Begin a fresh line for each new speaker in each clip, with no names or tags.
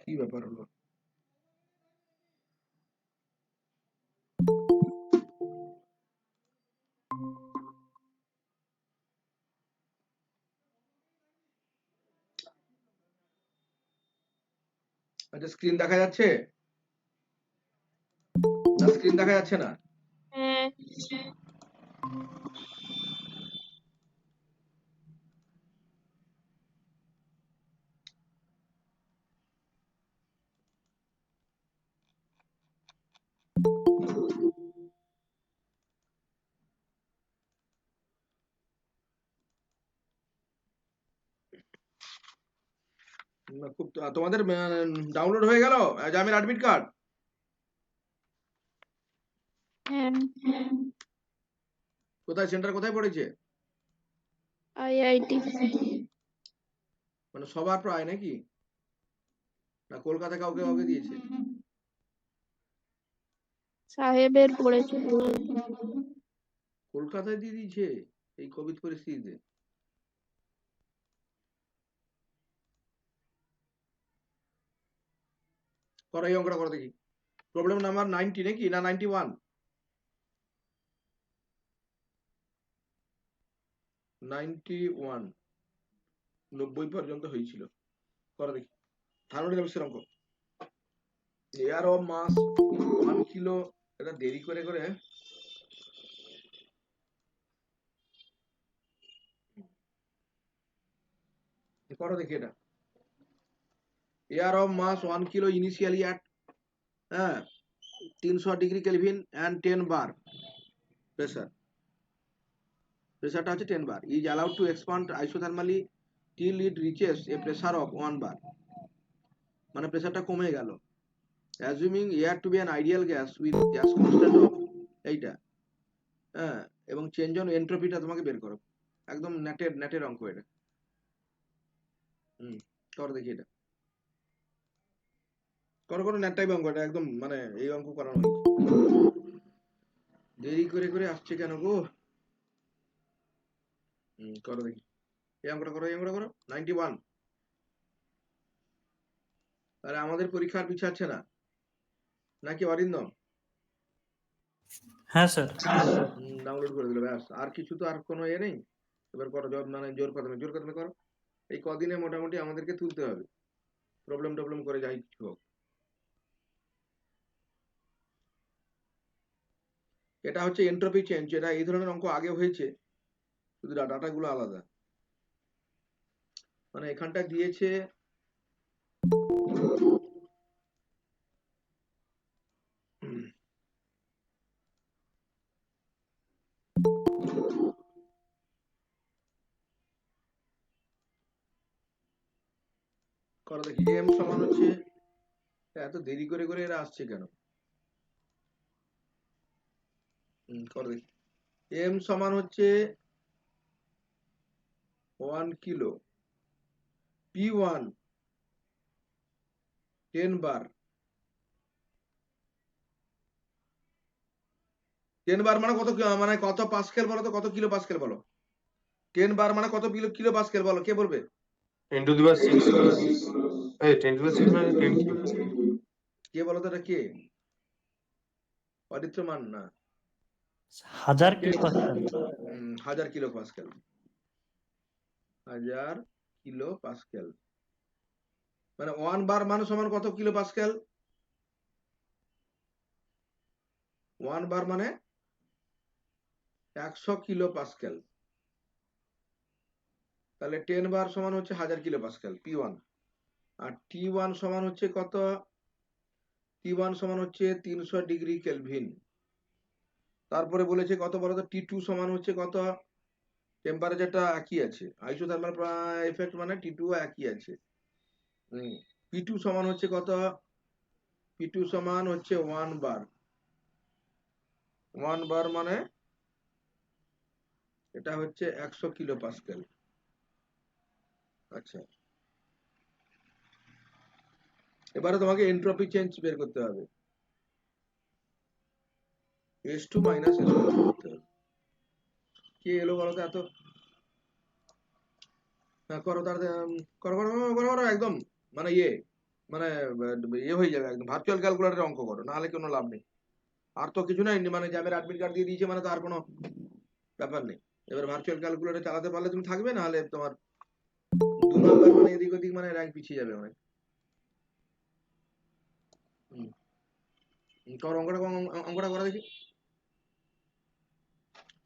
কি ব্যাপার হলো? আচ্ছা, স্ক্রিন দেখা যাচ্ছে না? স্ক্রিন দেখা যাচ্ছে না?
হ্যাঁ।
না, খুব তোমাদের ডাউনলোড হয়ে গেল জামির অ্যাডমিট কার্ড?
হ্যাঁ।
কোথায় সেন্টার কোথায় পড়েছে?
আইআইটি।
মানে সবার প্রায় নাকি, না কলকাতা কাউকে কাউকে দিয়েছে?
সাহেবের পড়েছে।
কলকাতায় দিয়ে দিয়েছে এই কোভিড পরিস্থিতিতে? করো এই অঙ্কটা করো দেখি। প্রবলেম নাম্বার 90 নাকি, না 91? 91, 90 পর্যন্ত হয়েছিল। করো দেখি। থার্মোডাইনামিক্সের অঙ্ক। Air of mass 1 kilo. এটা দেরি করে করে করো দেখি এটা। Air of mass 1 kilo initially at 300 degree kelvin and 10 bar pressure. প্রেসারটা হচ্ছে 10 bar. Is allowed to expand isothermally till it reaches a pressure of 1 bar. মানে প্রেসারটা কমে গেল। Assuming air to be an ideal gas with gas constant of এইটা, হ্যাঁ, এবং change on এন্ট্রপিটা তোমাকে বের করো। একদম নেটের অঙ্ক এটা। করো দেখি এটা। করো করো, নেট টাইপ অঙ্ক এটা, একদম মানে এই অঙ্ক করানো হয়েছে। দেরি করে করে আসছে কেন গো? করো দেখি। এই অঙ্কটা করো, এই অঙ্কটা করো। 91। আরে আমাদের পরীক্ষার পিছাচ্ছে না নাকি অরিন্দম?
হ্যাঁ স্যার।
ডাউনলোড করে দিল, ব্যাস। আর কিছু তো আর কোনো ইয়ে নেই। এবার করো, মানে জোর কদমে জোর কদমে করো। এই কদিনে মোটামুটি আমাদেরকে তুলতে হবে, প্রবলেম টবলেম করে যাই কিছু হোক। এটা হচ্ছে এন্ট্রপি চেঞ্জ। এটা এই ধরনের অঙ্ক আগে হয়েছে, শুধু ডাটাগুলো আলাদা। মানে এখানটা দিয়েছে করো দেখি। এম সমান হচ্ছে, এত দেরি করে করে এরা আসছে কেন? করো দেখি। এম সমান হচ্ছে 1 কিলো P1 10 বার। 10 বার মানে কত, মানে কত পাস্কেল বলো তো, কত কিলো পাস্কেল বলো? 10 বার মানে কত কিলো কিলো পাস্কেল বলো, কে বলবে?
10 to the power 6 plus 10 to the power 6 মানে 10 কিলো।
কে বলো তো, এটা কে? অরিত্রমান না?
1000 kilo Pascal.
1000 kilo pascal. 1000 kilo pascal মানে 1 বার মানে সমান কত কিলো পাস্কেল? 1 বার মানে 100 কিলো পাস্কেল। তাহলে 10 বার সমান হচ্ছে 1000 কিলো পাস্কেল P1। আর T1 সমান হচ্ছে কত? T1 সমান হচ্ছে 300 ডিগ্রি কেলভিন। তারপরে বলেছে কত বলতো, T2 সমান হচ্ছে কত? টেম্পারেচারটা একই আছে, আইসোথার্মাল এফেক্ট মানে T2 একই আছে। P2 সমান হচ্ছে কত? P2 সমান হচ্ছে 1 বার। 1 বার মানে এটা হচ্ছে 100 কিলো পাস্কেল। আচ্ছা, এবারে তোমাকে এন্ট্রপি চেঞ্জ বের করতে হবে। S2 মাইনাস S1 করতে হবে। কে এলো বলো তো এত? হ্যাঁ করো তার, করো করো করো করো একদম, মানে ইয়ে মানে ইয়ে হয়ে যাবে একদম, ভার্চুয়াল ক্যালকুলেটরে অঙ্ক করো, নাহলে কোনো লাভ নেই। আর তো কিছু নাই, মানে জ্যামের অ্যাডমিট কার্ড দিয়ে দিয়েছে মানে তো আর কোনো ব্যাপার নেই। এবার ভার্চুয়াল ক্যালকুলেটর চালাতে পারলে তুমি থাকবে, নাহলে তোমার 2 নাম্বার মানে এদিক ওদিক মানে র্যাঙ্ক পিছিয়ে যাবে অনেক। হুম, করো অঙ্কটা, অঙ্কটা করো দেখি,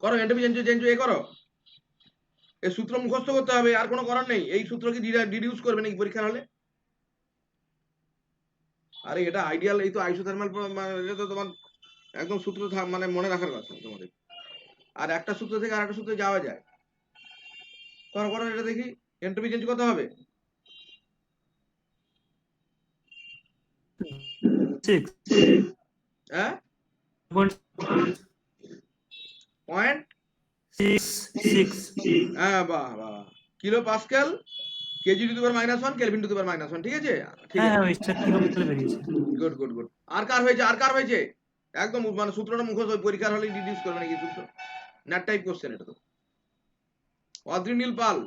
করো এন্ট্রপি চেঞ্জ চেঞ্জ এ করো। এই সূত্র মুখস্থ করতে হবে, আর কোনো করার নেই। এই সূত্র কি ডিডিউস করবে নাকি পরীক্ষার হলে? আরে এটা আইডিয়াল, এই তো আইসোথার্মাল, এটা তো তোমার একদম সূত্র মানে মনে রাখার কথা তোমাদের। আর একটা সূত্র থেকে আর একটা সূত্রে যাওয়া যায়। করো করো এটা দেখি, এন্ট্রপি চেঞ্জ কত হবে?
6
হ্যাঁ, 0.6।
6
হ্যাঁ, বাহ বাহ, kilo pascal kg to the power -1 kelvin to the power -1, ঠিক আছে? ঠিক
হ্যাঁ
আছে,
হ্যাঁ ওই কিলো পাস্কেল বেরিয়েছে।
Good good good. আর কার হয়েছে, আর কার হয়েছে? একদম মানে সূত্রটা মুখস্থ, ওই পরীক্ষার হলে ডিডিউস করবে নাকি সূত্র? ন্যাট টাইপ কোশ্চেন এটা তো। অদ্রিনীল পাল,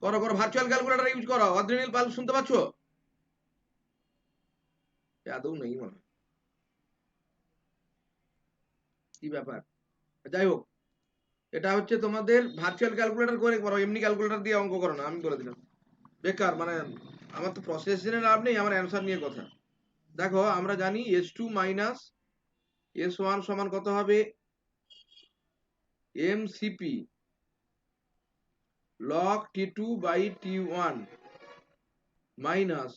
করো করো, ভার্চুয়াল ক্যালকুলেটর ইউজ করো। অদ্রিনীল পাল শুনতে পাচ্ছ? আদৌ নেই মনে হয়। কি ব্যাপার, যাই হোক, এটা হচ্ছে তোমাদের ভার্চুয়াল ক্যালকুলেটর করে করো, এমনি ক্যালকুলেটর দিয়ে অঙ্ক করো না, আমি বলে দিলাম। বেকার, মানে আমার তো প্রসেস জেনে লাভ নেই, আমার অ্যান্সার নিয়ে কথা। দেখো আমরা জানি S2 মাইনাস S1 সমান কত হবে? MCP log T2 by T1 minus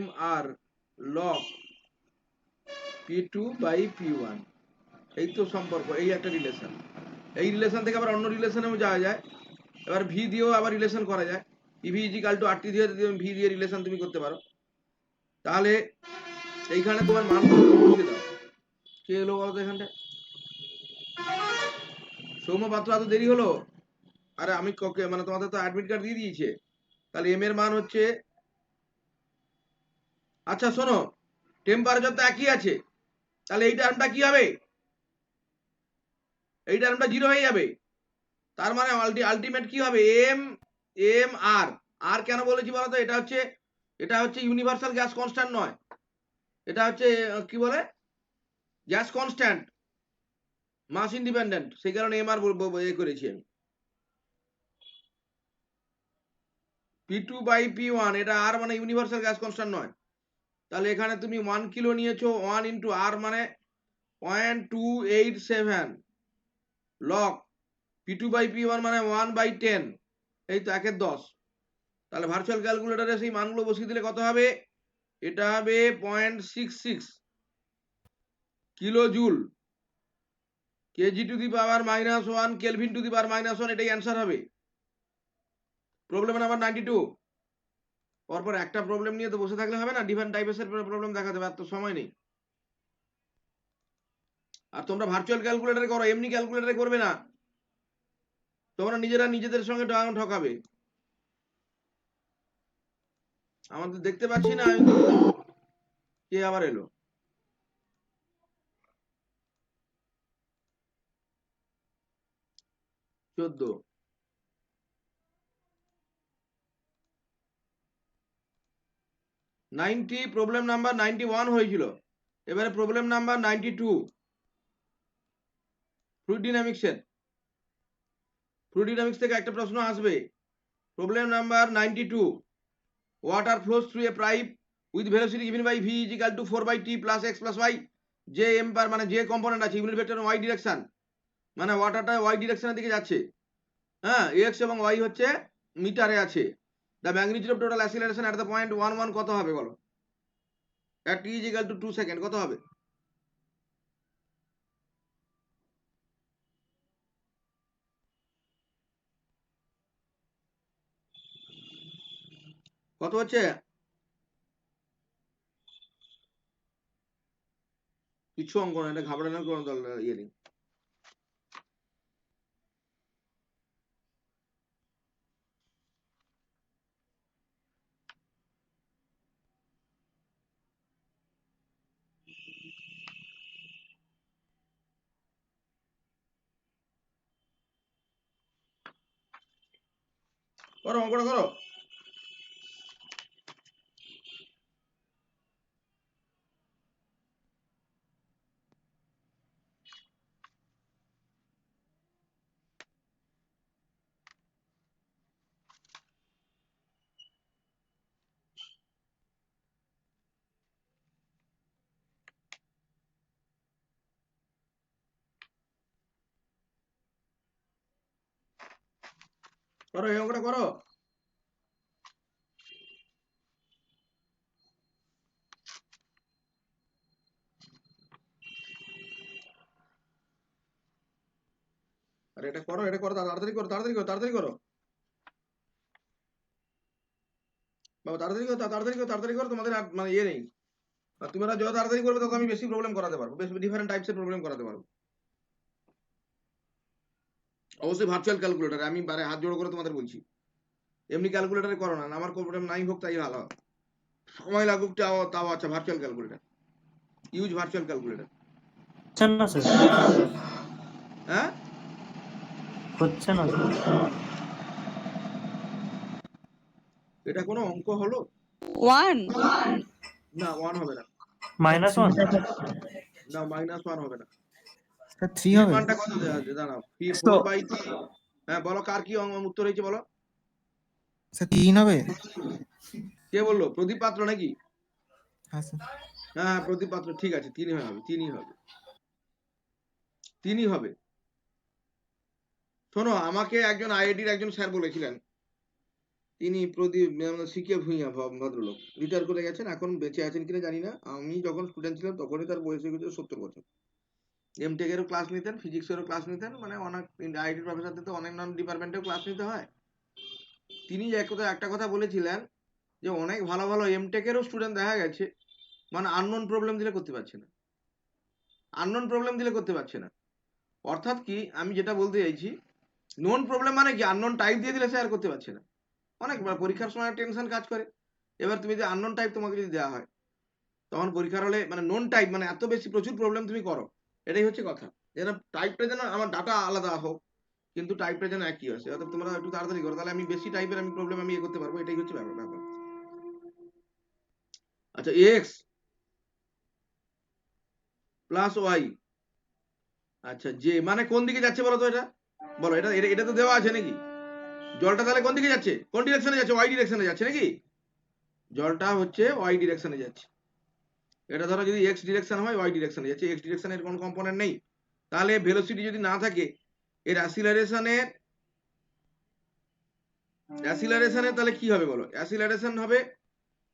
MR log P2 by P1। এই তো সম্পর্ক, এই একটা রিলেশন। এই রিলেশন থেকে আবার অন্য রিলেশনেও যাওয়া যায়। এবার ভি দিয়েও আবার রিলেশন করা যায়। ইভি ইজিক্যাল টু RT দিয়ে ভি দিয়ে রিলেশন তুমি করতে পারো। তাহলে এইখানে তোমার মানগুলো বসিয়ে দাও। কে এলো বলো তো এখানটায়? সৌম্য পাত্র, এত দেরি হলো? আরে আমি মানে তোমাদের তো অ্যাডমিট কার্ড দিয়ে দিয়েছে। তাহলে এম এর মান হচ্ছে, আচ্ছা শোনো, টেম্পারেচার তো একই আছে, তাহলে এই টার্মটা কি হবে? এই টার্মটা 0 হয়ে যাবে। তার মানে আলটিমেট কি হবে? M M R. আর কেন বলেছি বলতো? এটা হচ্ছে ইউনিভার্সাল গ্যাস কনস্ট্যান্ট নয়, এটা হচ্ছে কি বলে, গ্যাস কনস্ট্যান্ট, মাস ইন্ডিপেন্ডেন্ট, সেই কারণে এম আর এ করেছি আমি। P2 বাই P1, এটা আর মানে ইউনিভার্সাল গ্যাস কনস্ট্যান্ট নয়। তাহলে এখানে তুমি 1 কিলো নিয়েছো, 1 ইন্টু আর মানে 0.287 লগ P2 বাই P1 মানে 1/10, এই তো 1/10। তাহলে ভার্চুয়াল ক্যালকুলেটরে সেই মানগুলো বসিয়ে দিলে কত হবে? এটা হবে 0.66 kilo joule kg to the power -1 kelvin to the power -1, এটাই অ্যান্সার হবে। Problem number 92। পরপর একটা প্রবলেম নিয়ে তো বসে থাকলে হবে না, ডিফারেন্ট টাইপের প্রবলেম দেখাতে হবে, আর তো সময় নেই। আর তোমরা ভার্চুয়াল ক্যালকুলেটরে করো, এমনি ক্যালকুলেটরে করবে না, তোমরা নিজেরা নিজেদের সঙ্গে ঠকাবে। আমাদের দেখতে পাচ্ছি না, আমি কে আবার এলো? চোদ্দ। 90, প্রবলেম নাম্বার 91 হয়েছিল, এবারে প্রবলেম নাম্বার 92 ফ্লুইড ডাইনামিক্সের। ফ্লুইড ডাইনামিক্স থেকে একটা প্রশ্ন আসবে। Problem number 92, water flows through a pipe with velocity given by v is equal to 4/t plus x plus y, যে এম পার মানে যে কম্পোনেন্ট আছে ইউনিট ভেক্টর y ডিরেকশন, মানে ওয়াটারটা y ডিরেকশনের দিকে যাচ্ছে। হ্যাঁ, x এবং y হচ্ছে মিটারে আছে। The magnitude of total acceleration at the point 11 কত হবে বলো? at t is equal to 2 second কত হবে? কত হচ্ছে? কিছু অঙ্ক না, এটা ঘাবড়ানোর কোনো ইয়ে নেই। করো অঙ্কটা করো। করো এই অঙ্কটা করো। আরে এটা করো, এটা করো, তাড়াতাড়ি করো, তাড়াতাড়ি করো, তাড়াতাড়ি করো বাবা, তাড়াতাড়ি করো, তাড়াতাড়ি করো, তাড়াতাড়ি করো। তোমাদের আর মানে ইয়ে নেই। আর তোমরা যত তাড়াতাড়ি করবে তত আমি বেশি প্রবলেম করাতে পারবো, বেশি ডিফারেন্ট টাইপসের প্রবলেম করাতে পারবো। অবশ্যই ভার্চুয়াল ক্যালকুলেটর, আমি বারে হাত জোড়ো করে তোমাদের বলছি। এমনি ক্যালকুলেটরে করো না, আমার প্রবলেম নাই হোক তাই ভালো, সময় লাগুক তাও তাও আচ্ছা virtual calculator, use virtual calculator.
হচ্ছে না স্যার,
হ্যাঁ
হচ্ছে না স্যার।
এটা কোনো অঙ্ক হলো?
1
না 1 হবে না,
-1
না -1 হবে না।
স্যার 3
এর
হবে।
মানটা কত দেওয়া আছে দাঁড়াও,
তো
4/3। হ্যাঁ বলো, কার কি উত্তর হয়েছে বলো।
স্যার 3 হবে।
কে বললো? প্রদীপ পাত্র নাকি?
হ্যাঁ স্যার।
হ্যাঁ প্রদীপ পাত্র, ঠিক আছে, 3 হবে, 3 হবে, 3 হবে। শোনো, আমাকে একজন আইআইটির একজন স্যার বলেছিলেন, তিনি প্রদীপ সিকে ভূঁইয়া ভদ্রলোক, রিটায়ার করে গেছেন, এখন বেঁচে আছেন কিনা জানি না। আমি যখন স্টুডেন্ট ছিলাম তখনই তার বয়স হয়ে গেছে 70 বছর। এমটেকেরও ক্লাস নিতেন, ফিজিক্সেরও ক্লাস নিতেন, মানে অনেক আইআইটির প্রফেসরদের তো অনেক নন ডিপার্টমেন্টেও ক্লাস নিতে হয়। তিনি একটা কথা বলেছিলেন যে অনেক ভালো ভালো এমটেকেরও স্টুডেন্ট দেখা গেছে মানে আননোন প্রবলেম দিলে করতে পারছে না, আননোন প্রবলেম দিলে করতে পারছে না। অর্থাৎ কি আমি যেটা বলতে চাইছি, নোন প্রবলেম মানে কি আননোন টাইপ দিয়ে দিলে সে আর করতে পারছে না। অনেক পরীক্ষার সময় টেনশন কাজ করে। এবার তুমি যদি আননোন টাইপ তোমাকে যদি দেওয়া হয়, তখন পরীক্ষার হলে মানে নোন টাইপ মানে এত বেশি প্রচুর প্রবলেম তুমি করো, এটাই হচ্ছে কথা। যেন টাইপটা যেন আমার ডাটা আলাদা হোক কিন্তু টাইপটা যেন একই আসে, অর্থাৎ তোমরা একটু তাড়াতাড়ি করো, তাহলে আমি বেশি টাইপের আমি প্রবলেম আমি করতে পারবো, এটাই হচ্ছে ব্যাপার। আচ্ছা, এক্স প্লাস ওয়াই, আচ্ছা জে মানে কোন দিকে যাচ্ছে বলো তো, এটা বলো, এটা এটা এটা তো দেওয়া আছে নাকি? জলটা তাহলে কোন দিকে যাচ্ছে, কোন ডিরেকশনে যাচ্ছে? ওয়াই ডিরেকশনে যাচ্ছে নাকি? জলটা হচ্ছে ওয়াই ডিরেকশনে যাচ্ছে। এটা ধরো যদি এক্স ডিরেকশন হয়, ওয়াই ডিরেকশনে যাচ্ছে, এক্স ডিরেকশনের কোন কম্পোনেন্ট নেই, তাহলে ভেলোসিটি যদি না থাকে এর অ্যাসিলারেশনের তাহলে কি হবে বলো? অ্যাসিলারেশন হবে,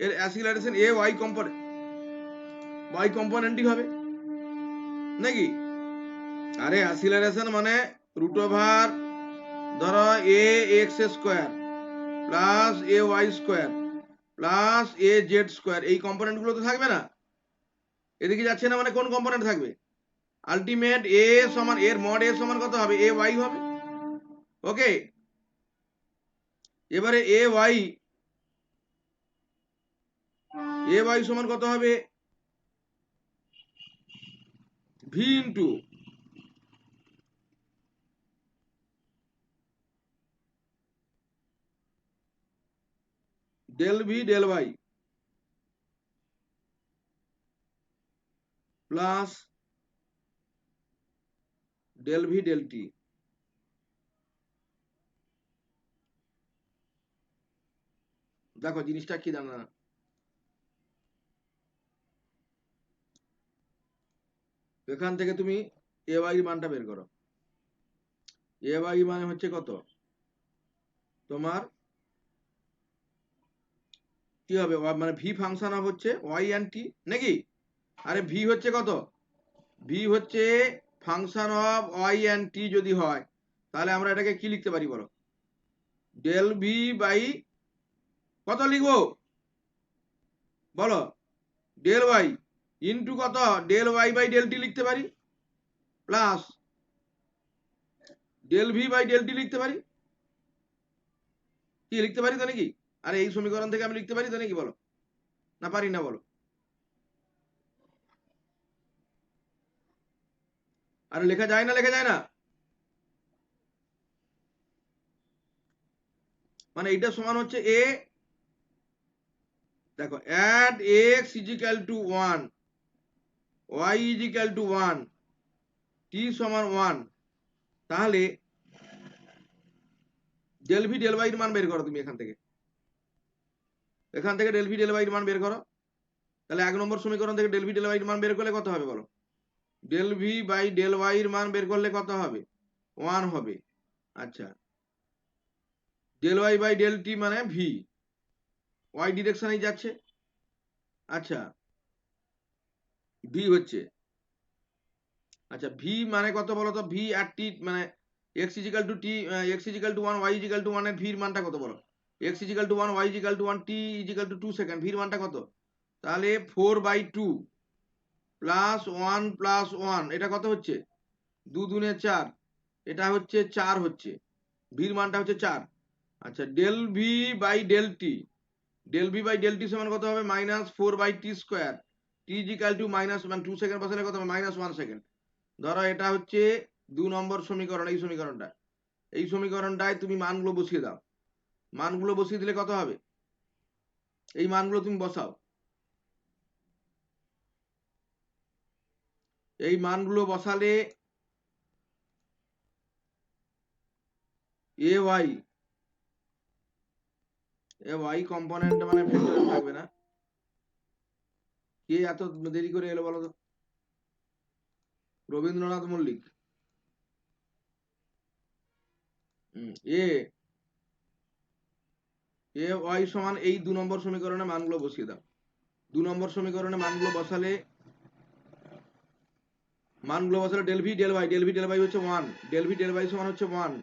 এর অ্যাসিলারেশন এ ওয়াই কম্পোনেন্টই হবে নাকি? আরে অ্যাসিলারেশন মানে রুট ওভার ধরো a x square plus a y square plus a z square, এই কম্পোনেন্ট গুলো তো থাকবে না, এদিকে যাচ্ছে না, মানে কোন কম্পোনেন্ট থাকবে? আলটিমেট এ সমান এর মড এ সমান কত হবে? এ ওয়াই হবে। ওকে, এবারে এ ওয়াই সমান কত হবে? V into del v del y plus del v del t. দেখো জিনিসটা কি জানা, এখান থেকে তুমি এ ওয়াই এর মানটা বের করো। এ ওয়াই মানে হচ্ছে কত তোমার, কি হবে মানে ভি ফাংশন অফ হচ্ছে ওয়াই এন্ড টি নাকি? আরে ভি হচ্ছে কত? ভি হচ্ছে ফাংশন অফ ওয়াই এন্ড টি যদি হয়, তাহলে আমরা এটাকে কি লিখতে পারি বলো? ডেল ভি বাই কত লিখবো বলো? ডেল ওয়াই ইন্টু কত? Del y by del t লিখতে পারি, plus del v by del t লিখতে পারি, কি লিখতে পারি তো নাকি? আরে এই সমীকরণ থেকে আমি লিখতে পারি তো নাকি বলো? না পারি না বলো? আরে লেখা যায় না, লেখা যায় না, মানে এটা সমান হচ্ছে এ, দেখো at x is equal to 1, y is equal to 1, t সমান 1, তাহলে ডেল ভি ডেল ওয়াই এর মান বের করো তুমি এখান থেকে, ডেল ভি ডেল ওয়াই এর মান বের করো। তাহলে 1 নম্বর সমীকরণ থেকে ডেল ভি ডেল ওয়াই এর মান বের করলে কত হবে বলো? Del v by del y এর মান বের করলে কত হবে? 1 হবে। আচ্ছা, del y by del t মানে ভি, ওয়াই ডিরেকশনেই যাচ্ছে। আচ্ছা ভি হচ্ছে, আচ্ছা ভি মানে কত বলো তো? ভি আর টি মানে x is equal to t, x is equal to 1, y is equal to 1 এর ভির মানটা কত বলো? X is equal to 1, y is equal to 1, t is equal to 2 second, ভির মানটা কত? তাহলে 4/2 প্লাস 1 প্লাস 1, এটা কত হচ্ছে? 2 দুনে 4, এটা হচ্ছে 4 হচ্ছে, ভির মানটা হচ্ছে 4। আচ্ছা del v by del t, del v by del t সমান কত হবে? -4/t square, t is equal to minus 2 second বসালে কত হবে? -1 সেকেন্ড। ধরো এটা হচ্ছে 2 নম্বর সমীকরণ, এই সমীকরণটা, এই সমীকরণটায় তুমি মানগুলো বসিয়ে দাও, মানগুলো বসিয়ে দিলে কত হবে? এই মানগুলো তুমি বসাও, এই মানগুলো বসালে এ ওয়াই কম্পোনেন্ট মানে ভেক্টরে থাকবে না। কে এত দেরি করে এলো বলো তো? রবীন্দ্রনাথ মল্লিক। এ ওয়াই সমান এই 2 নম্বর সমীকরণে মানগুলো বসিয়ে দাও। 2 নম্বর সমীকরণে মানগুলো বসালে ডেল ভি ডেল ওয়াই হচ্ছে 1, ডেল ভি ডেল ওয়াই সমান হচ্ছে 1,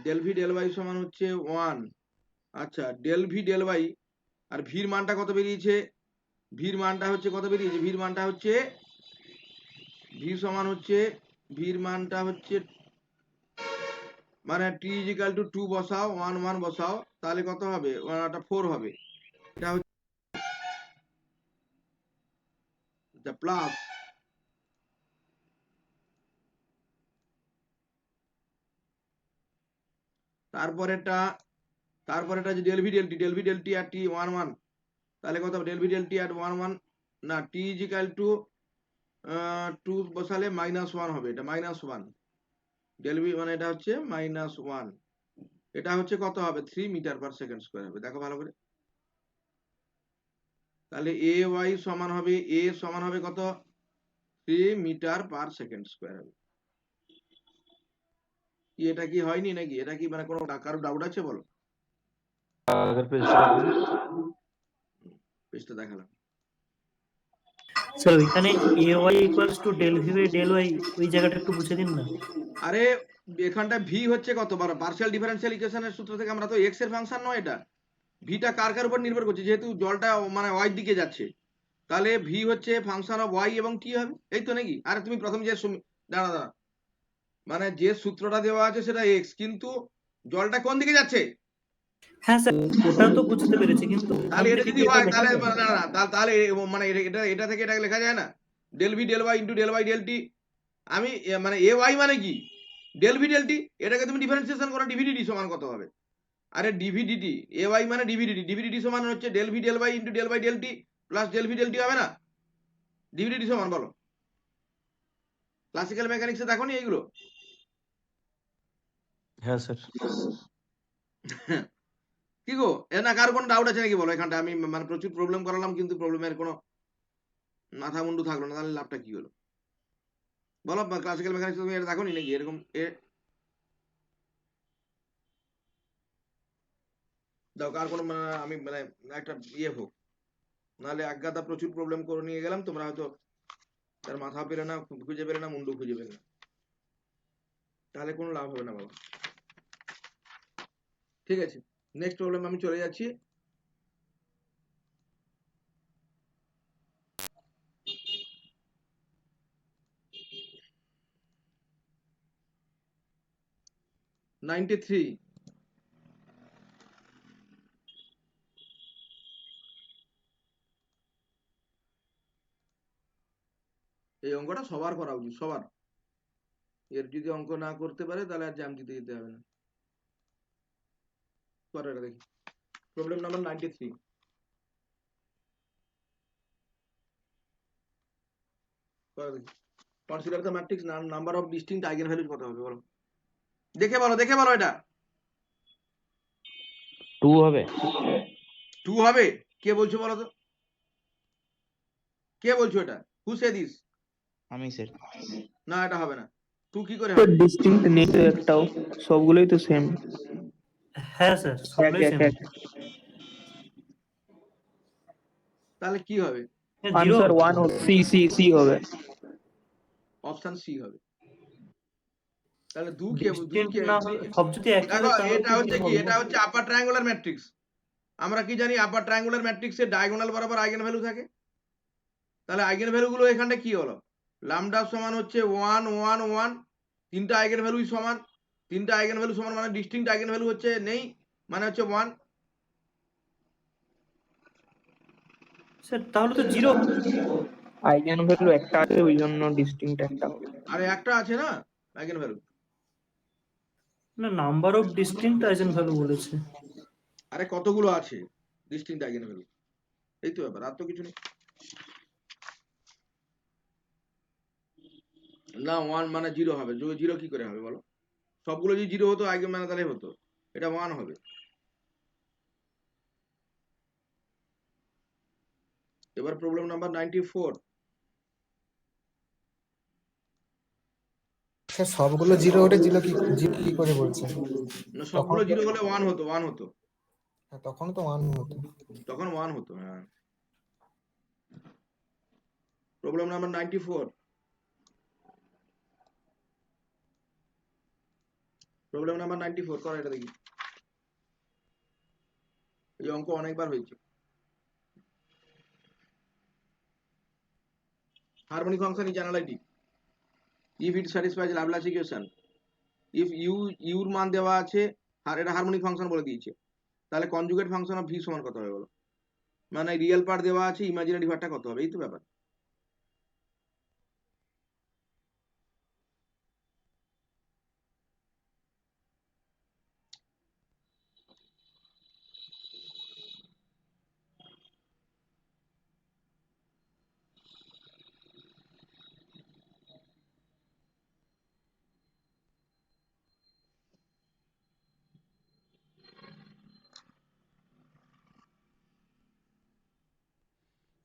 ডেল ভি ডেল ওয়াই সমান হচ্ছে 1। আচ্ছা ডেল ভি ডেল ওয়াই আর ভির মানটা কত বেরিয়েছে? ভির মানটা হচ্ছে কত বেরিয়েছে? ভির মানটা হচ্ছে ভি সমান হচ্ছে, ভির মানটা হচ্ছে মানে টি ইজিক্যাল টু 2 বসাও, 1 1 বসাও, তাহলে কত হবে? ওটা 4 হবে। এটা হচ্ছে প্লাস, তারপরেটা যে ডেল ভি ডেল টি আর টি 1 1, তাহলে কত হবে? ডেল ভি ডেল টি আর 1 1 না, টি ইজিক্যাল টু 2 বসালে -1 হবে, এটা -1, ডেল ভি মানে এটা হচ্ছে -1, এটা হচ্ছে কত হবে? 3 মিটার পার সেকেন্ড স্কোয়ার হবে। দেখো ভালো করে, তাহলে এ ওয়াই সমান হবে, এ সমান হবে কত? 3 মিটার পার সেকেন্ড স্কোয়ার হবে। কি এটা কি হয়নি নাকি? এটা কি মানে কোনো কারো ডাউট আছে বলো?
अगर पेजটা দেখুন।
পেজটা দেখালাম।
স্যার ওইখানে a y equals to del v by del y, ওই জায়গাটা একটু বুঝে দিন না।
আরে এখানটা ভি হচ্ছে কত? পার্শিয়াল ডিফারেন্সিয়াল ইকুয়েশনের সূত্র থেকে আমরা তো এক্স এর ফাংশন নয় এটা। ভিটা কার কার উপর নির্ভর করছে? যেহেতু জলটা মানে ওয়াই দিকে যাচ্ছে, তাহলে ভি হচ্ছে ফাংশন অফ ওয়াই এবং টি হবে, এই তো নাকি? আরে তুমি প্রথম যে দাঁড়া, মানে যে সূত্রটা দেওয়া আছে সেটা এক্স, কিন্তু জলটা কোন দিকে যাচ্ছে?
হ্যাঁ স্যার ওটা তো বুঝতে পেরেছি, কিন্তু
তাহলে এটা যদি
এটা
হয়,
লেখা
তাহলে
যায়?
তাহলে মানে এটা থেকে এটা লেখা যায় না? Del v del y into del y del t. আমি মানে এ ওয়াই মানে কি? ডেল ভি ডেল টি, এটাকে তুমি ডিফারেন্সিয়েশন করো, ডিভিডিটি সমান কত হবে? আরে ডিভিডিটি, এ ওয়াই মানে ডিভিডিটি, ডিভিডিটি সমান হচ্ছে del v del y into del y del t plus del v del t, হবে না? ডিভিডিটি সমান বলো, ক্লাসিক্যাল মেকানিক্সে দেখো নি এইগুলো?
হ্যাঁ স্যার।
কি গো, এ না কার কোনো ডাউট আছে নাকি বলো? এখানটা আমি মানে প্রচুর প্রবলেম করালাম, কিন্তু প্রবলেমের কোনো মাথা মুন্ডু থাকলো না, তাহলে লাভটা কি হলো বলো? ক্লাসিক্যাল মেকানিক্স তুমি এটা দেখো নি নাকি এরকম? দাও কার কোনো আমি মানে একটা ইয়ে হোক, নাহলে একগাদা প্রচুর প্রবলেম করে নিয়ে গেলাম, তোমরা হয়তো তার মাথা পেলে না, খুঁজে পেলে না, মুন্ডু খুঁজে পেলে না, তাহলে কোনো লাভ হবে না বাবা। ঠিক আছে, নেক্সট প্রবলেম আমি চলে যাচ্ছি। (93) এই অঙ্কটা সবার করা উচিত, সবার। এর যদি অঙ্ক না করতে পারে তাহলে আর জ্যাম দিতে যেতে হবে না। করো এটা দেখি, প্রবলেম নাম্বার 93। করো দেখি, consider the matrix number of distinct eigenvalues কত হবে বলো? দেখে বলো এটা
2 হবে।
2 হবে? কে বলছো বলো তো? কে বলছো এটা? হু সে দিস?
আমি স্যার।
না এটা হবে না, 2 কি করে হবে?
ডিস্টিংক্ট নেই তো একটাও, সবগুলোই তো সেম।
হ্যাঁ স্যার, সবগুলোই সেম।
তাহলে কি হবে?
জিরো
আনসার 1 সি হবে।
অপশন সি হবে। তাহলে দু কে
ডিস্টেন্ট না হলে, সব যদি একই
দেখো
হয় তাহলে
এটা
তো
হচ্ছে
জিরো
কি,
হবে
এটা
না।
হচ্ছে আপার ট্রায়াঙ্গুলার ম্যাট্রিক্স। আমরা কি জানি আপার ট্রায়াঙ্গুলার ম্যাট্রিক্সে ডায়াগোনাল বরাবর আইগেন ভ্যালু থাকে। তাহলে আইগেন ভ্যালু গুলো এখানটা কি হলো, ল্যামডা সমান হচ্ছে 1 1 1, তিনটা আইগেন ভ্যালুই সমান, তিনটা আইগেন ভ্যালু সমান মানে ডিস্টিংক্ট আইগেন ভ্যালু হচ্ছে নেই, মানে হচ্ছে 1।
স্যার তাহলে তো জিরো।
আইগেন ভ্যালু একটা আছে, ওই জন্য ডিস্টিংক্ট একটা হবে।
আরে একটা আছে না আইগেন ভ্যালু।
না, number of distinct eigen value বলেছে।
আরে কতগুলো আছে ডিস্টিংক্ট আইগেন ভ্যালু, এই তো ব্যাপার, আর তো কিছু নেই। না 1 মানে 0 হবে, 0 কি করে হবে বলো? সবগুলো যদি 0 হতো আইগেন মানে তাহলে হতো, এটা 1 হবে। এবার প্রবলেম নাম্বার 94।
স্যার সবগুলো জিরো ওঠে, জিরো কি করে বলছেন?
না
তখন
সবগুলো
তো
0 হলে 1 হতো, 1 হতো,
হ্যাঁ, তখন তো 1 হতো।
তখন 1 হতো। হ্যাঁ, প্রবলেম নাম্বার 94। প্রবলেম নাম্বার 94 করো এটা দেখি। এই অঙ্ক অনেকবার হয়েছে। Harmonic function is analytic if it satisfies Laplace equation, if u এর মান দেওয়া আছে আর এটা হারমোনিক ফাংশন বলে দিয়েছে, তাহলে কনজুগেট ফাংশন অফ ভি সমান কত হবে বলো? মানে রিয়েল পার্ট দেওয়া আছে, ইমাজিনারি পার্টটা কত হবে, এই তো ব্যাপার।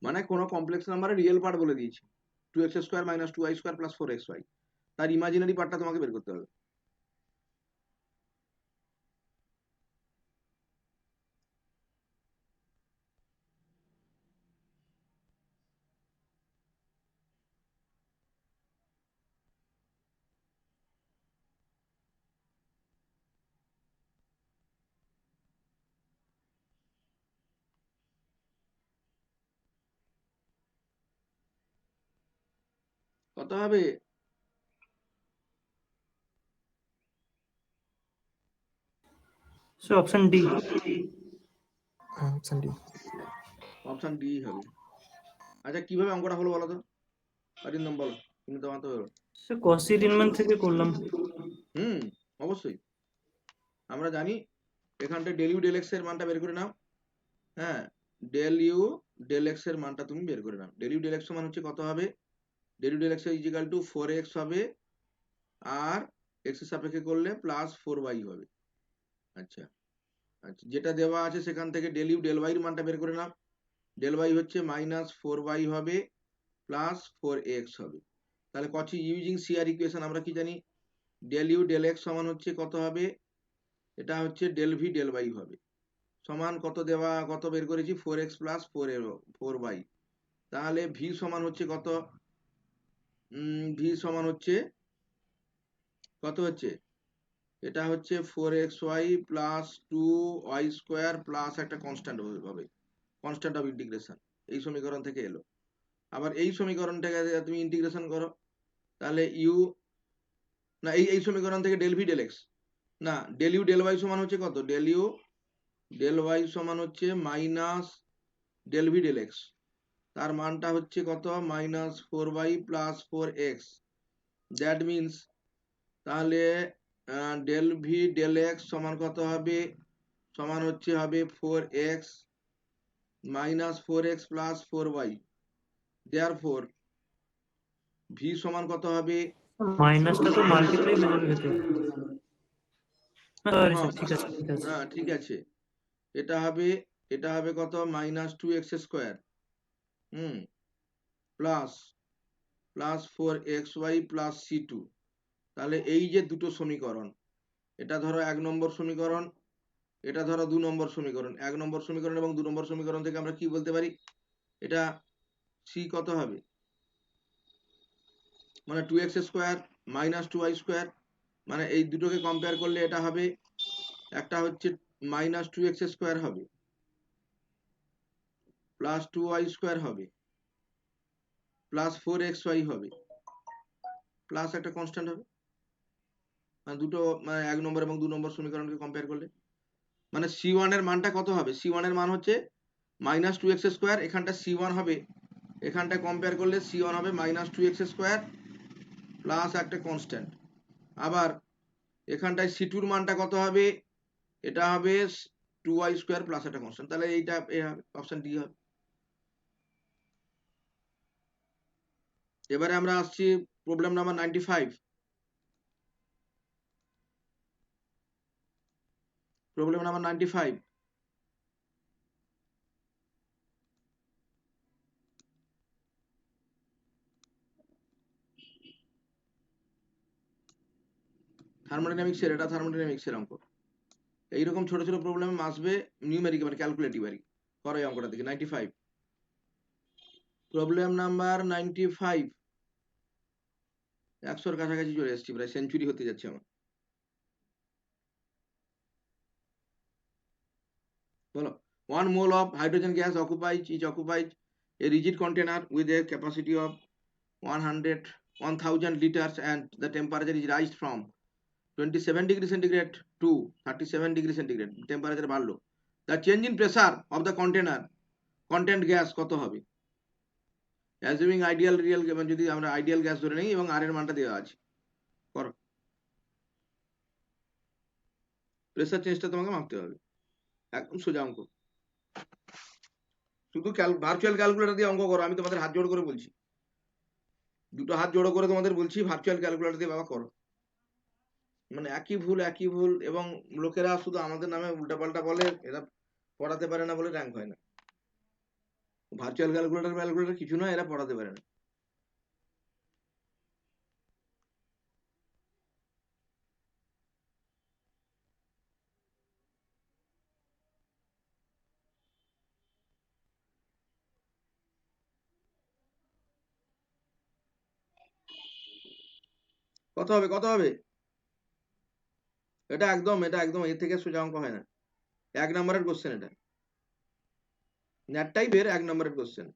মানে কোন কমপ্লেক্স নাম্বারে রিয়েল পার্ট বলে দিয়েছে 2x² - 2y² + 4xy, তার ইমাজিনারি পার্টটা তোমাকে বের করতে হবে। কত হবে?
Sir option D.
Option D.
Option D হবে। আচ্ছা কিভাবে অঙ্কটা হলো বলো তো, অরিন্দম বলো, তুমি তো মানতে পারো।
স্যার কসি রিনম্যান থেকে করলাম।
অবশ্যই আমরা জানি এখানটা ডেল ইউ ডেল এক্স এর মানটা বের করে নাও। হ্যাঁ, ডেল ইউ ডেল এক্স এর মানটা তুমি বের করে নাও। ডেল ইউ ডেল এক্স মান হচ্ছে কত হবে, del u del x is equal to 4x হবে, আর এক্স এর সাপেক্ষে করলে প্লাস 4y হবে। আচ্ছা আচ্ছা, যেটা দেওয়া আছে সেখান থেকে ডেল ইউ ডেল ওয়াই এর মানটা বের করে নাও। ডেল ওয়াই হচ্ছে -4y হবে প্লাস 4x হবে। তাহলে কচি ইউজিং সিআর ইকুয়েশন আমরা কি জানি, ডেল ইউ ডেল এক্স সমান হচ্ছে কত হবে, এটা হচ্ছে ডেল ভি ডেল ওয়াই হবে, সমান কত দেওয়া, কত বের করেছি 4x প্লাস 4y। তাহলে ভি সমান হচ্ছে কত, ভি সমান হচ্ছে কত হচ্ছে, এটা হচ্ছে 4xy প্লাস 2y² প্লাস একটা কনস্ট্যান্ট হবে, কনস্ট্যান্ট অফ ইন্টিগ্রেশন, এই সমীকরণ থেকে এলো। আবার এই সমীকরণটাকে তুমি ইন্টিগ্রেশন করো, তাহলে ইউ না এই সমীকরণ থেকে ডেল ভি ডেল এক্স, না ডেল ইউ ডেল ওয়াই সমান হচ্ছে কত, ডেল ইউ ডেল ওয়াই সমান হচ্ছে minus del v del x, তার মানটা হচ্ছে কত -4y plus 4x। That means তাহলে ডেল ভি ডেল এক্স সমান কত হবে, সমান হচ্ছে হবে 4x - 4x plus 4y। Therefore V সমান কত হবে,
মাইনাসটা তো মাল্টিপ্লাই হয়ে যাবে ভেতর। সরি
হ্যাঁ
স্যার, ঠিক আছে ঠিক আছে।
হ্যাঁ ঠিক আছে, এটা হবে, এটা হবে কত -2x² plus plus 4xy plus c2। তাহলে এই যে দুটো সমীকরণ, এটা ধরো 1 নম্বর সমীকরণ, এটা ধরো 2 নম্বর সমীকরণ, 1 নম্বর সমীকরণ এবং 2 নম্বর সমীকরণ থেকে আমরা কি বলতে পারি, এটা c কত হবে, মানে 2x square minus 2y square, মানে এই দুটোকে কম্পেয়ার করলে এটা হবে, একটা হচ্ছে মাইনাস 2x স্কোয়ার হবে প্লাস 2y স্কোয়ার হবে প্লাস 4xy হবে প্লাস একটা কনস্ট্যান্ট হবে, মানে দুটো মানে 1 নম্বর এবং 2 নম্বর সমীকরণকে কম্পেয়ার করলে মানে c1 এর মানটা কত হবে, c1 এর মান হচ্ছে মাইনাস 2x স্কোয়ার, এখানটা c1 হবে, এখানটা কম্পেয়ার করলে c1 হবে মাইনাস 2x স্কোয়ার প্লাস একটা কনস্ট্যান্ট, আবার এখানটায় c2 এর মানটা কত হবে, এটা হবে 2y স্কোয়ার প্লাস একটা কনস্ট্যান্ট, তাহলে এইটা অপশন ডি হবে। এবারে আমরা আসছি প্রবলেম নাম্বার 95। প্রবলেম নাম্বার 95, থার্মোডাইনামিক্সের, এটা থার্মোডাইনামিক্সের অঙ্ক। এইরকম ছোট ছোট প্রবলেম আসবে নিউমেরিক মানে ক্যালকুলেটিভ আর কি, করো এই অঙ্কটা থেকে 95। প্রবলেম নাম্বার 95, 100-র কাছাকাছি চলে এসেছি, প্রায় সেঞ্চুরি হতে যাচ্ছে আমার। বলো, 1 mole of hydrogen gas occupies a rigid container with a capacity of 1000 liters and the temperature is raised from 27 degree centigrade to 37 degree centigrade, temperature বাড়লো, the change in pressure of the container content gas কত হবে, assuming ideal real, যদি আমরা ideal gas ধরে নেই এবং আর এর মানটা দেওয়া আছে, করো, প্রেসার চেঞ্জটা তোমাকে মাপতে হবে, একদম সোজা অঙ্ক, শুধু ভার্চুয়াল ক্যালকুলেটর দিয়ে অঙ্ক করো, আমি তোমাদের হাত জোড় করে বলছি, দুটো হাত জোড়ো করে তোমাদের বলছি ভার্চুয়াল ক্যালকুলেটর দিয়ে বাবা করো, মানে একই ভুল এবং লোকেরা শুধু আমাদের নামে উল্টাপাল্টা বলে, এরা পড়াতে পারে না বলে র্যাঙ্ক হয় না, ভার্চুয়াল ক্যালকুলেটর কিছু নয়, এরা পড়াতে পারে না। কত হবে, এটা একদম এর থেকে সোজা অঙ্ক হয় না, 1 নম্বরের কোশ্চেন, এটা ন্যাট টাইপের 1 নম্বরের কোশ্চেন।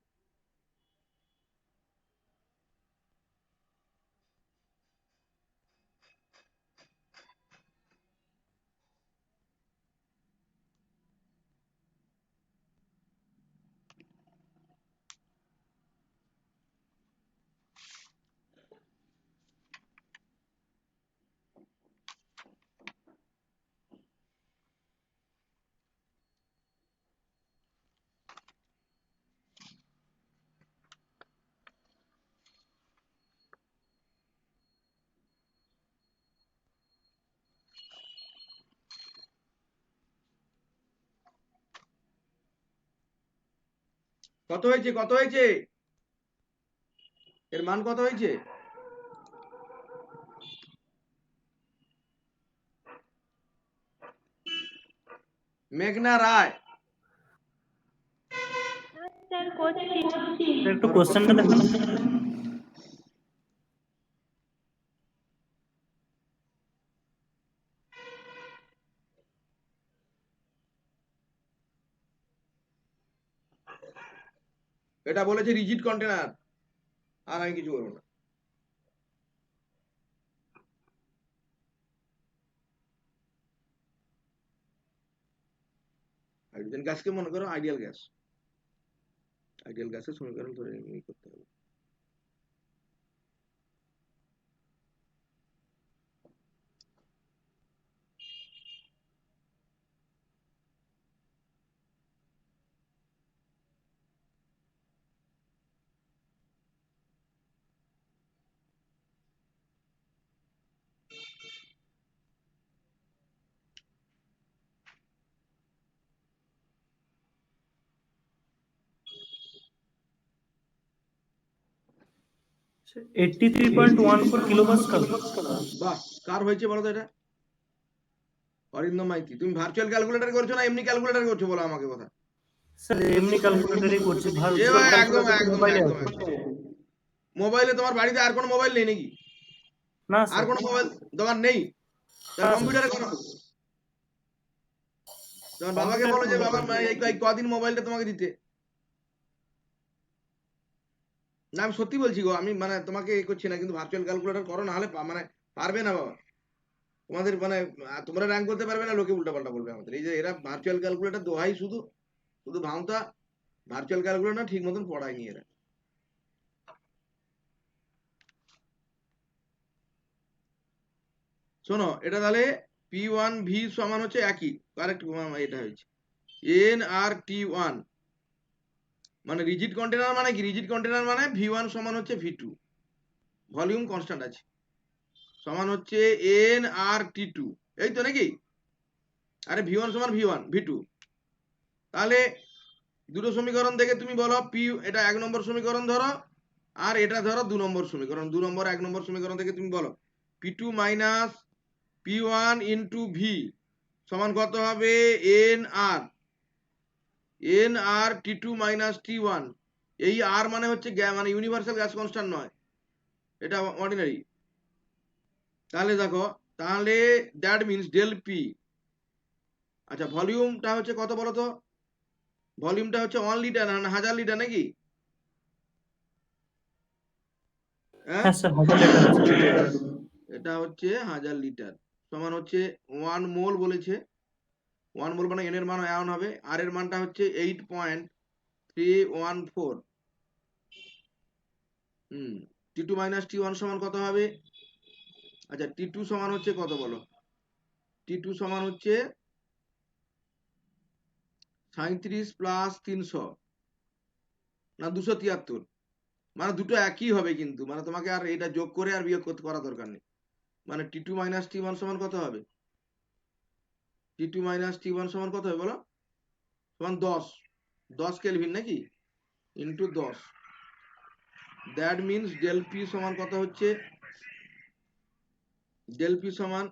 কত হয়েছে, এর মান কত হয়েছে, মেঘনা রায়,
স্যার করছি।
একটু কোশ্চেনটা দেখুন।
এটা বলেছে রিজিড কন্টেনার, আর আমি কিছু বলবো না। হাইড্রোজেন গ্যাসকে মনে করো আইডিয়াল গ্যাসের সমীকরণ ধরে নিয়ে করতে হবে।
So, 83.14 কিলোপাস্কাল।
বাহ, কার হয়েছে বলো তো এটা, অরিন্দম মাইতি, তুমি ভার্চুয়াল ক্যালকুলেটর করছো না এমনি ক্যালকুলেটর করছো বলো আমাকে কথা।
স্যার এমনি ক্যালকুলেটরই করছি,
এ
ভার্চুয়াল
ভাই একদম
ক্যালকুলেটর তো
একদম
মোবাইলে
একদম
আছে।
একদম। মোবাইলে তোমার বাড়িতে আর কোনো মোবাইল নেই নাকি?
না
আর
স্যার।
কোনো মোবাইল দোকান নেই? তাহলে
না,
কম্পিউটারে করো। তোমার বাবাকে বলো যে বাবা এই কদিন মোবাইলটা তোমাকে দিতে। না আমি সত্যি বলছি গো, আমি মানে তোমাকে এ করছি না, কিন্তু ভার্চুয়াল ক্যালকুলেটর করো, না হলে মানে পারবে না বাবা। তোমাদের মানে তোমরা র্যাঙ্ক করতে পারবে না, লোকে উল্টাপাল্টা বলবে আমাদের। এই যে এরা ভার্চুয়াল ক্যালকুলেটর দোহাই শুধু শুধু ভাঙতা, ভার্চুয়াল ক্যালকুলেটর ঠিক মতন পড়ায়নি এরা। শোনো, এটা তাহলে P1V সমান হচ্ছে একই, কারেক্ট এটা হয়েছে nRT1, মানে রিজিড কন্টেনার মানে কি? রিজিড কন্টেনার মানে V1 সমান হচ্ছে V2, ভলিউম কনস্ট্যান্ট আছে, সমান হচ্ছে nRT2, এই তো নাকি? আরে V1 সমান V1 V2, তাহলে দুটো সমীকরণ দেখে তুমি বলো পি, এটা 1 নম্বর সমীকরণ ধরো, আর এটা ধরো 2 নম্বর সমীকরণ। 2 নম্বর 1 নম্বর সমীকরণ থেকে তুমি বলো P2 minus P1 into V সমান কত হবে? nR, nR T2 minus T1। এই R মানে হচ্ছে মানে ইউনিভার্সাল গ্যাস কনস্ট্যান্ট নয়, এটা অর্ডিনারি। তাহলে দেখো, তাহলে দ্যাট মিনস ডেল পি। আচ্ছা, ভলিউমটা হচ্ছে কত বলো তো? ভলিউমটা হচ্ছে 1 লিটার না 1000 লিটার নাকি? হ্যাঁ,
হ্যাঁ স্যার, 1000 লিটার আছে।
এটা হচ্ছে 1000 লিটার, সমান হচ্ছে 1 মোল বলেছে। 1 মোল মানে এন এর মান 1 হবে, আর এর মানটা হচ্ছে 8.314। T2 মাইনাস T1 সমান কত হবে? আচ্ছা, T2 সমান হচ্ছে কত বলো? T2 সমান হচ্ছে 37 প্লাস 300 না 273, মানে দুটো একই হবে, কিন্তু মানে তোমাকে আর এটা যোগ করে আর বিয়োগ করতে করা দরকার নেই। মানে T2 মাইনাস T1 সমান কত হবে? T2 মাইনাস T1 সমান কত হবে বলো? সমান 10 কেলভিন নাকি, into 10। That means del p সমান কত হচ্ছে? ডেল পি সমান,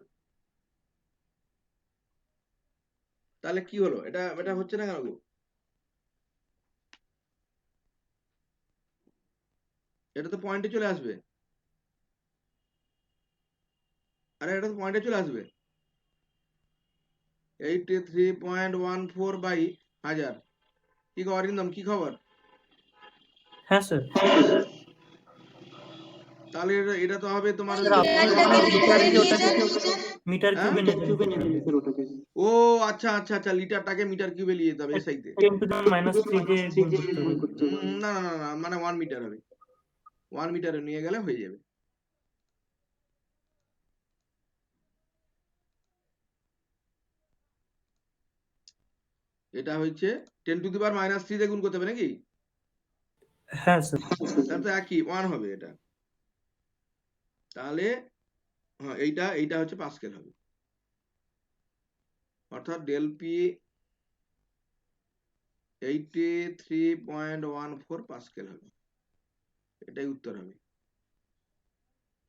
তাহলে কি হলো? এটা এটা হচ্ছে না কেন গো? এটা তো পয়েন্টে চলে আসবে। আরে এটা তো পয়েন্টে চলে আসবে, 83.14 বাই 1000। কি খবর অরিন্দম, কি খবর?
হ্যাঁ স্যার।
তাহলে এটা তো হবে তোমার
স্যার আপনি ওখানে লিটার কি ওটাকে
মিটার
হ্যাঁ?
কিউবে নিয়েছেন।
ও আচ্ছা আচ্ছা আচ্ছা, লিটারটাকে মিটার কিউবে নিয়ে যেতে হবে এসআইতে।
10⁻³ দিয়ে গুণ করতে হবে।
না না না না, মানে 1 মিটার হবে, 1 মিটারে নিয়ে গেলে হয়ে যাবে। এটা হচ্ছে 10⁻³ দিয়ে গুণ করতে হবে নাকি?
হ্যাঁ স্যার।
তাহলে তো একই 1 হবে এটা। তাহলে হ্যাঁ, এইটা হচ্ছে পাস্কেল হবে, অর্থাৎ ডেল পি 83.14 পাস্কেল হবে, এটাই উত্তর হবে।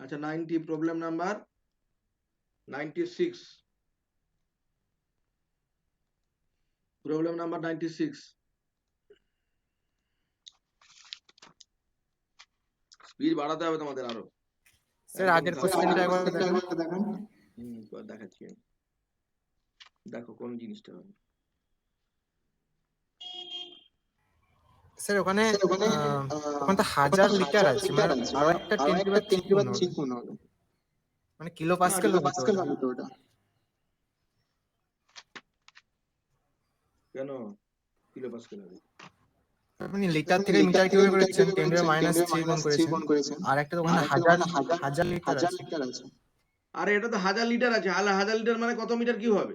আচ্ছা, 90, problem number 96, problem number 96। Speed বাড়াতে হবে তোমাদের আরো।
স্যার
একদম
আগের
কাজ
কোশ্চেনটা একবার দেখান।
দেখাচ্ছি আমি। দেখো কোন জিনিসটা হবে।
স্যার ওখানে ওখানে তো 1000 লিটার আছে, মানে আরো একটা 10⁻³ মনে হলো, মানে কিলো পাস্কেল হবে তো ওটা।
কেন কিলো পাস্কেল হবে?
আপনি লিটার থেকে মিটার কিউবে করেছেন, 10⁻³ গুণ করেছেন, আর একটা তো ওখানে 1000 লিটার আছে।
আরে এটা তো 1000 লিটার আছে, 1000 লিটার মানে কত মিটার কিউব হবে?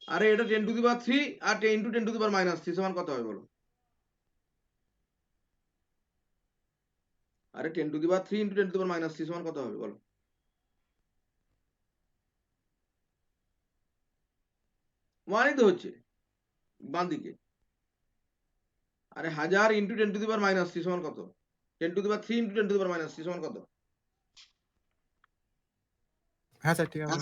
আরে এটা 10⁻³ আর 10⁻³ সমান কত হবে বলো? আরে 10⁻³ ইন্টু 10⁻³ সমান কত হবে বলো? ওয়ানই তো হচ্ছে বাম দিকে। আরে 1000 ইন্টু 10⁻³ সমান কত? 10⁻³ ইন্টু 10⁻³ সমান কত?
হ্যাঁ স্যার ঠিক আছে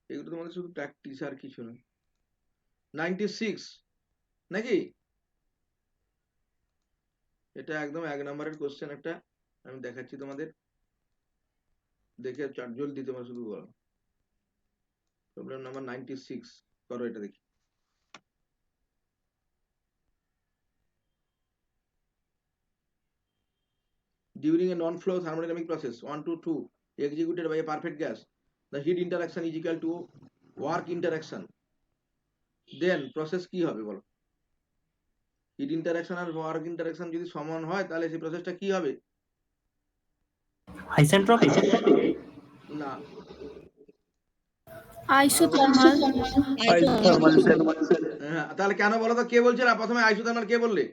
এগুলো তোমাদের শুধু প্র্যাকটিস আর কিছু না। 96 নাকি? এটা একদম 1 নম্বরের কোশ্চেন একটা, আমি দেখাচ্ছি তোমাদের, দেখে জলদি তোমরা শুধু বলো। প্রবলেম নাম্বার 96 করো এটা দেখি। During a non-flow thermodynamic process 1 to 2 executed by a perfect gas, the heat interaction is equal to work interaction. Then process কি হবে বলো? হিট ইন্টারাকশন আর ওয়ার্ক ইন্টারাকশন যদি সমান হয় তাহলে সেই প্রসেসটা কি হবে?
আইসেন্ট্রপিক?
না,
আইসোথার্মাল।
Isothermal sir.
হ্যাঁ, তাহলে কেন বলো তো, কে বলছে না প্রথমে আইসোথার্মাল, কে বললে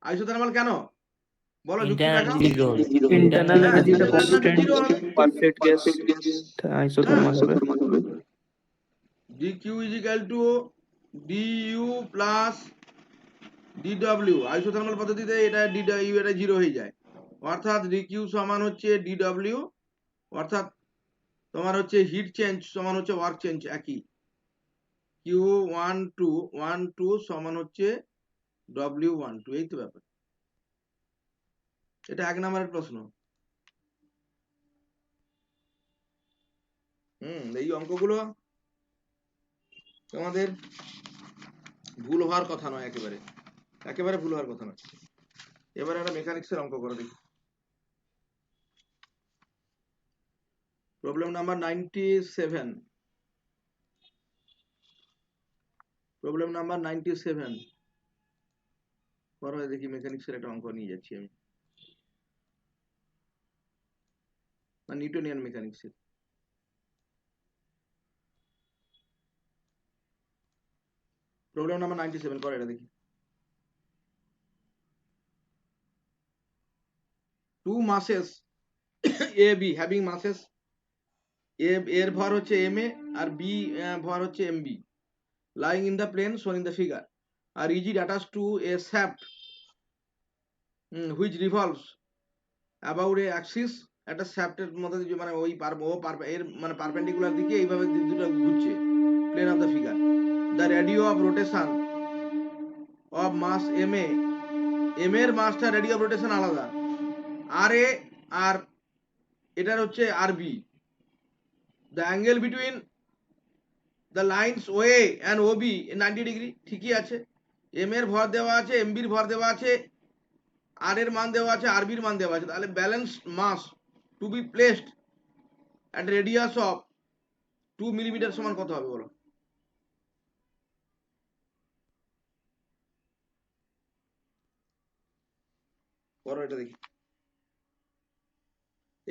আইসোথার্মাল কেন বলো, যুক্তি দেখাও।
ইন্টারনাল
হ্যাঁ,
এনার্জিটা
internal energy
কনস্ট্যান্ট,
zero হবে।
পারফেক্ট গ্যাস আইসোথার্মাল হবে।
dq is equal to du plus dw, isothermal পদ্ধতিতে এটা dw এটা জিরো হয়ে যায়, অর্থাৎ dq সমান হচ্ছে dw, অর্থাৎ তোমার হচ্ছে হিট চেঞ্জ সমান হচ্ছে ওয়ার্ক চেঞ্জ একই, q12 সমান হচ্ছে w12, এই তো ব্যাপার। এটা 1 নম্বরের প্রশ্ন। এই অঙ্কগুলো তোমাদের ভুল হওয়ার কথা নয়, একেবারে ভুল হওয়ার কথা নয়। এবারে একটা মেকানিক্সের অঙ্ক করে দেখি। প্রবলেম নাম্বার 97, প্রবলেম নাম্বার 97 করো দেখি, মেকানিক্সের একটা অঙ্ক নিয়ে যাচ্ছি আমি, না নিউটনিয়ান মেকানিক্সের। প্রবলেম নাম্বার 97 করো এটা দেখি। Two masses A B having masses A এর ভর হচ্ছে ma আর B ভর হচ্ছে mb, lying in the plane shown in the figure are rigid attached to a shaft which revolves about a axis, একটা শ্যাফটের মধ্যে দিয়ে মানে ওই এর মানে পারপেন্ডিকুলার দিকে এইভাবে দুটো ঘুরছে, plane of the figure. The radii of rotation of mass ma, m এর মাসটা রেডিও অফ রোটেশন আলাদা, আর এ আর এটার হচ্ছে আর B. The angle between the lines OA and O B 90 degree, ঠিকই আছে। এম এর ভর দেওয়া আছে, এম বির ভর দেওয়া আছে, আর এর মান দেওয়া আছে, আর বির মান দেওয়া আছে, তাহলে balance mass to be placed at radius of 2 millimetre সমান কত হবে বলো? করো এটা দেখি।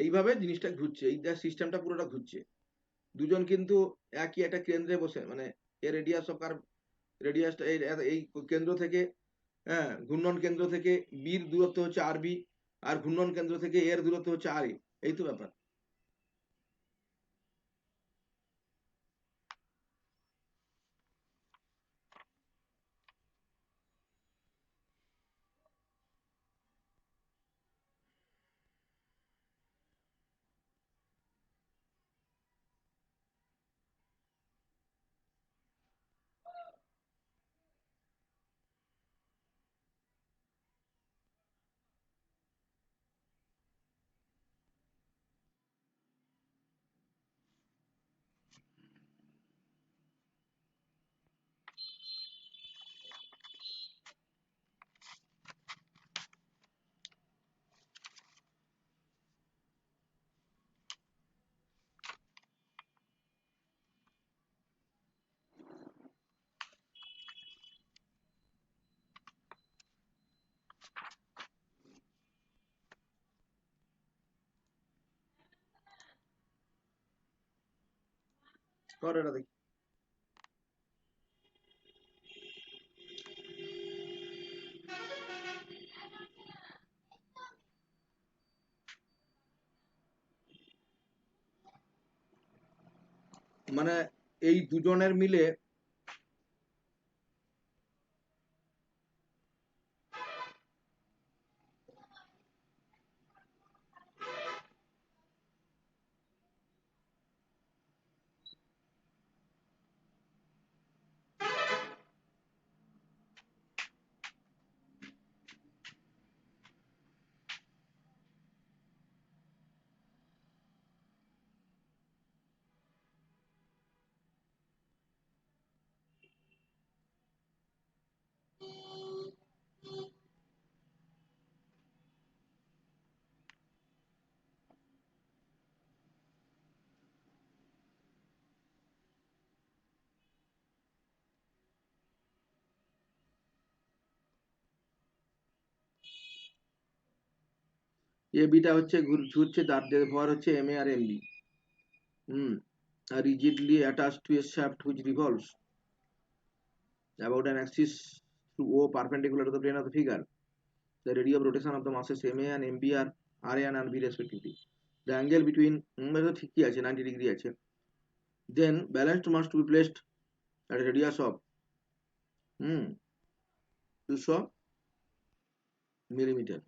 এইভাবে জিনিসটা ঘুরছে, এই সিস্টেমটা পুরোটা ঘুরছে, দুজন কিন্তু একই একটা কেন্দ্রে বসে, মানে এর রেডিয়াস অফ কার রেডিয়াসটা এই কেন্দ্র থেকে, হ্যাঁ, ঘূর্ণন কেন্দ্র থেকে বির দূরত্ব হচ্ছে আর বি, আর ঘূর্ণন কেন্দ্র থেকে এর দূরত্ব হচ্ছে আর এ, এই তো ব্যাপার। করো এটা দেখি। মানে এই দুজনের মিলে এ বিটা হচ্ছে ঘুরছে, তার যে ভর হচ্ছে এম এ আর m b. Rigidly attached to a shaft which revolves about an axis through O perpendicular to the plane of the figure. The radius of rotation of the masses MA and MB are RA and B respectively. The angle between ঠিকই আছে 90 degree আছে। Then balanced mass to be placed at a radius of 200 millimeter.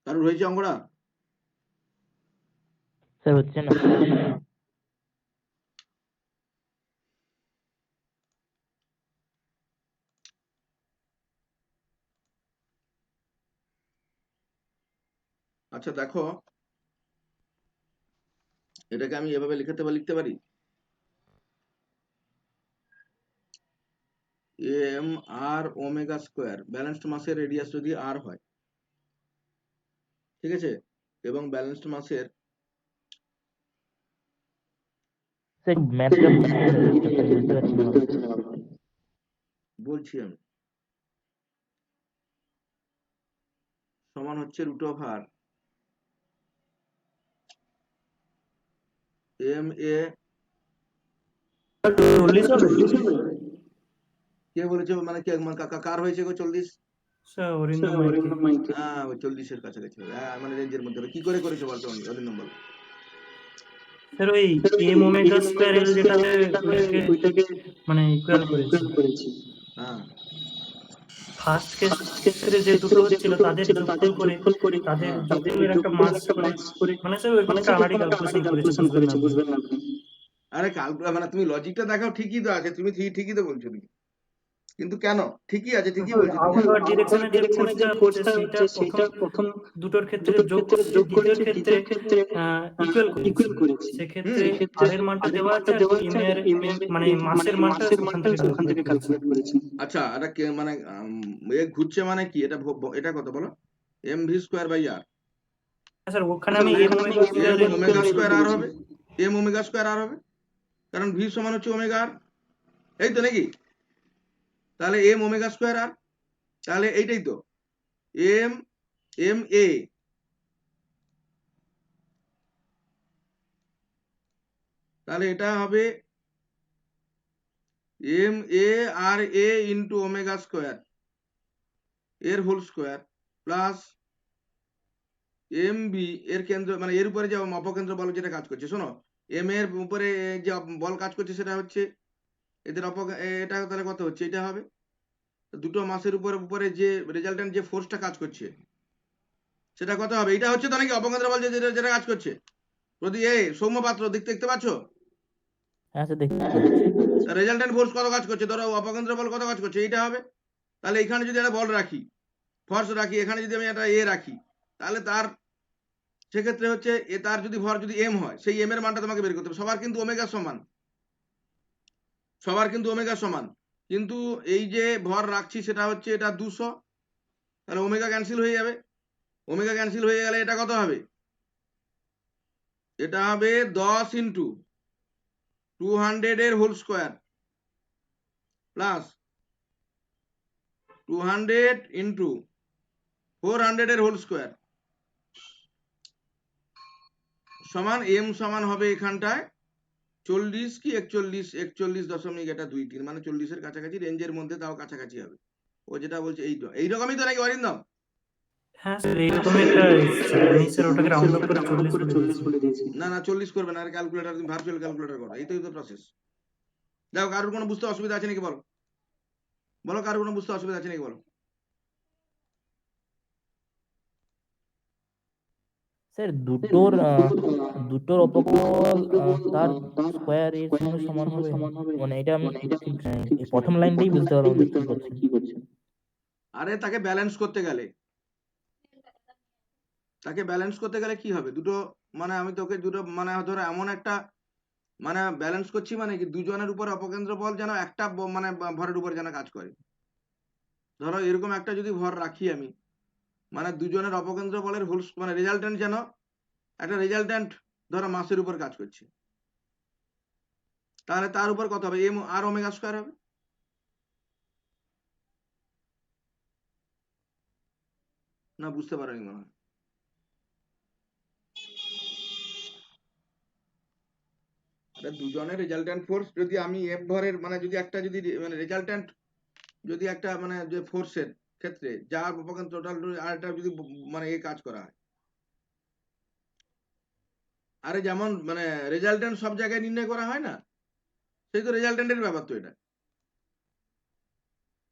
কারণ হয়েছে অঙ্কটা?
Sir হচ্ছে না।
আচ্ছা দেখো, এটাকে আমি এভাবে লিখতে পারি M R omega square, balanced মাসের রেডিয়াস যদি আর হয়, ঠিক আছে, এবং ব্যালেন্সড মাসের
স্যার ম্যাথটা বুঝতে পারছি না।
বলছি আমি, সমান হচ্ছে root of R M A.
40 হবে?
কে বলেছে, মানে কে, কার হয়েছে গো 40?
স্যার অরিন্দম মাইতি।
হ্যাঁ, ওই 40-এর কাছাকাছি হবে। হ্যাঁ, মানে রেঞ্জের মধ্যে হবে। কি করে করেছো বলতো অরিন্দম বল?
স্যার ওই এম ওমেগা স্কয়ার এল যেটাতে ওইটাকে মানে ইকুয়াল করেছি।
হ্যাঁ,
ফার্স্ট ক্ষেত্রে যে দুটো হচ্ছিল তাদের যোগফল করে তাদের যোগফলের একটা মাস করে মানে স্যার ওইখানে একটা আলাদা ক্যালকুলেশন করেছে, বুঝবেন না আপনি।
আরে মানে তুমি লজিকটা দেখাও, ঠিকই তো আছে, তুমি ঠিকই তো বলছো তুমি, কিন্তু কেন? ঠিকই আছে, ঠিকই বলছো তুমি।
আউটওয়ার্ড ডিরেকশনের যে ফোর্সটা হচ্ছে সেটা প্রথম দুটোর ক্ষেত্রে যোগ করেছে, দ্বিতীয় ক্ষেত্রে ইকুয়াল করেছে। সেক্ষেত্রে আর এর মানটা দেওয়া আছে আর এম এর মানে মাসের মানটা ওখান থেকে ক্যালকুলেট করেছে।
আচ্ছা, এটা মানে এ ঘুরছে মানে কি, এটা কত বলো? M v square by r.
Sir ওখানে আমি এম ওমেগা
স্কোয়ার আর হবে, এম ওমেগা স্কোয়ার আর হবে, কারণ ভি সমান হচ্ছে ওমেগা আর, এই তো নাকি? তাহলে এম ওমেগা স্কোয়ার আর, তাহলে এইটাই তো এম এম এ, তাহলে এটা হবে m a r a into omega square এর whole square plus m b এর কেন্দ্র, মানে এর উপরে যে অপকেন্দ্র বল যেটা কাজ করছে, শোনো, এম এর উপরে যে বল কাজ করছে সেটা হচ্ছে এদের এটা তাহলে কত হচ্ছে, এটা হবে দুটো মাসের উপরে যে রেজাল্টেন্ট যে ফোর্সটা কাজ করছে সেটা কত হবে, এটা হচ্ছে তো নাকি অপকেন্দ্র বল যেটা কাজ করছে। যদি সৌম্য পাত্র দেখতে পাচ্ছ,
হ্যাঁ স্যার দেখতে
রেজাল্টেন্ট ফোর্স কত কাজ করছে, ধরো অপকেন্দ্র বল কত কাজ করছে, এইটা হবে। তাহলে এখানে যদি একটা বল রাখি, ফোর্স রাখি, এখানে যদি আমি একটা রাখি, তাহলে তার সেক্ষেত্রে হচ্ছে তার যদি ভর যদি এম হয়, সেই এম এর মানটা তোমাকে বের করতে হবে। সবার কিন্তু ওমেগা সমান, কিন্তু এই যে ভর রাখছি সেটা হচ্ছে এটা 200, তাহলে ওমেগা ক্যান্সেল হয়ে যাবে। ওমেগা ক্যান্সেল হয়ে গেলে এটা কত হবে, এটা হবে 10 ইন্টু 200 এর হোল স্কোয়ার প্লাস 200 ইন্টু 400 এর হোল স্কোয়ার সমান এম সমান হবে এখানটায় 40 কি 41.23, মানে 40-এর কাছাকাছি, রেঞ্জের মধ্যে, তাও কাছাকাছি হবে। ও যেটা বলছে এইরকমই তো নাকি অরিন্দম?
হ্যাঁ স্যার এইরকমই একটা আমি স্যার ওটাকে রাউন্ড অফ করে 40 বলে দিয়েছি।
না 40 করবে না, আর ক্যালকুলেটর, তুমি ভার্চুয়াল ক্যালকুলেটর করো, এই তো প্রসেস। দেখো কারোর কোনো বুঝতে অসুবিধা আছে নাকি বলো, কারোর কোনো বুঝতে অসুবিধা আছে নাকি বলো?
স্যার দুটোর অপকল তার স্কোয়ার এর সঙ্গে সমান হবে, মানে এটা আমি ঠিক এই প্রথম লাইনটাই বুঝতে পারলাম না কি করছেন।
আরে তাকে ব্যালেন্স করতে গেলে কি হবে, দুটো মানে আমি তোকে দুটো মানে ধরো এমন একটা মানে ব্যালেন্স করছি, মানে কি দুজনের উপরে অপকেন্দ্র বল যেন একটা মানে ভরের উপরে যেন কাজ করে। ধরো এরকম একটা যদি ভর রাখি আমি, মানে দুজনের অপকেন্দ্র বলের হোল মানে রেজাল্টেন্ট যেন একটা রেজাল্টেন্ট ধরো মাসের উপর কাজ করছে, তাহলে তার উপর কত হবে? এম আর ওমেগা স্কয়ার হবে। না বুঝতে পারেনি মনে হয়। আরে দুজনের রেজাল্ট্যান্ট ফোর্স যদি আমি এফ ভরের মানে যদি একটা যদি মানে রেজাল্ট্যান্ট যদি একটা মানে যে ফোর্সের ক্ষেত্রে যার উপকার টোটাল আর একটা যদি মানে এ কাজ করা হয়, আরে যেমন মানে রেজাল্ট্যান্ট সব জায়গায় নির্ণয় করা হয় না, সেই তো রেজাল্ট্যান্টের ব্যাপার তো এটা।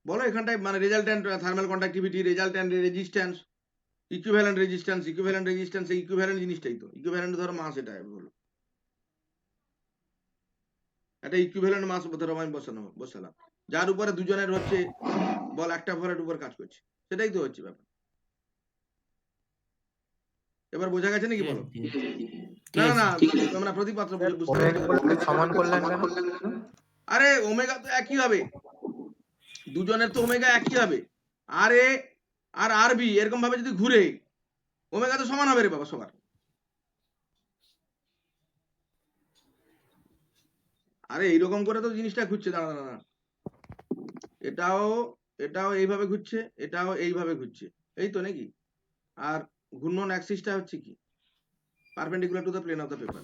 বলো এখানটায় মানে resultant thermal conductivity, resultant resistance, equivalent resistance, এই ইকুইভ্যালেন্ট জিনিসটাই তো। ইকুইভ্যালেন্ট ধরো মাস, এটা বলো একটা ইকুইভ্যালেন্ট মাস ধরো আমি বসালাম, যার উপরে দুজনের হচ্ছে বল একটা ভরের উপর কাজ করছে, সেটাই তো হচ্ছে ব্যাপার। এবার বোঝা গেছে নাকি বলো? না না না, তোমরা প্রতিপাত্র বুঝতে
ওমেগা
পারছো?
বলে সমান করলেন কেন?
আরে ওমেগা তো একই হবে, দুজনের তো ওমেগা একই হবে। আর এ আর আর বি এরকম ভাবে যদি ঘুরে, ওমেগা তো সমান হবে রে বাবা সবার। আরে এইরকম করে তো জিনিসটা ঘুরছে, দাঁড়া দাঁড়া, এটাও এটাও এইভাবে ঘুরছে, এটাও এইভাবে ঘুরছে, এই তো নাকি? আর ঘূর্ণন অ্যাক্সিসটা হচ্ছে কি? Perpendicular to the plane of the paper.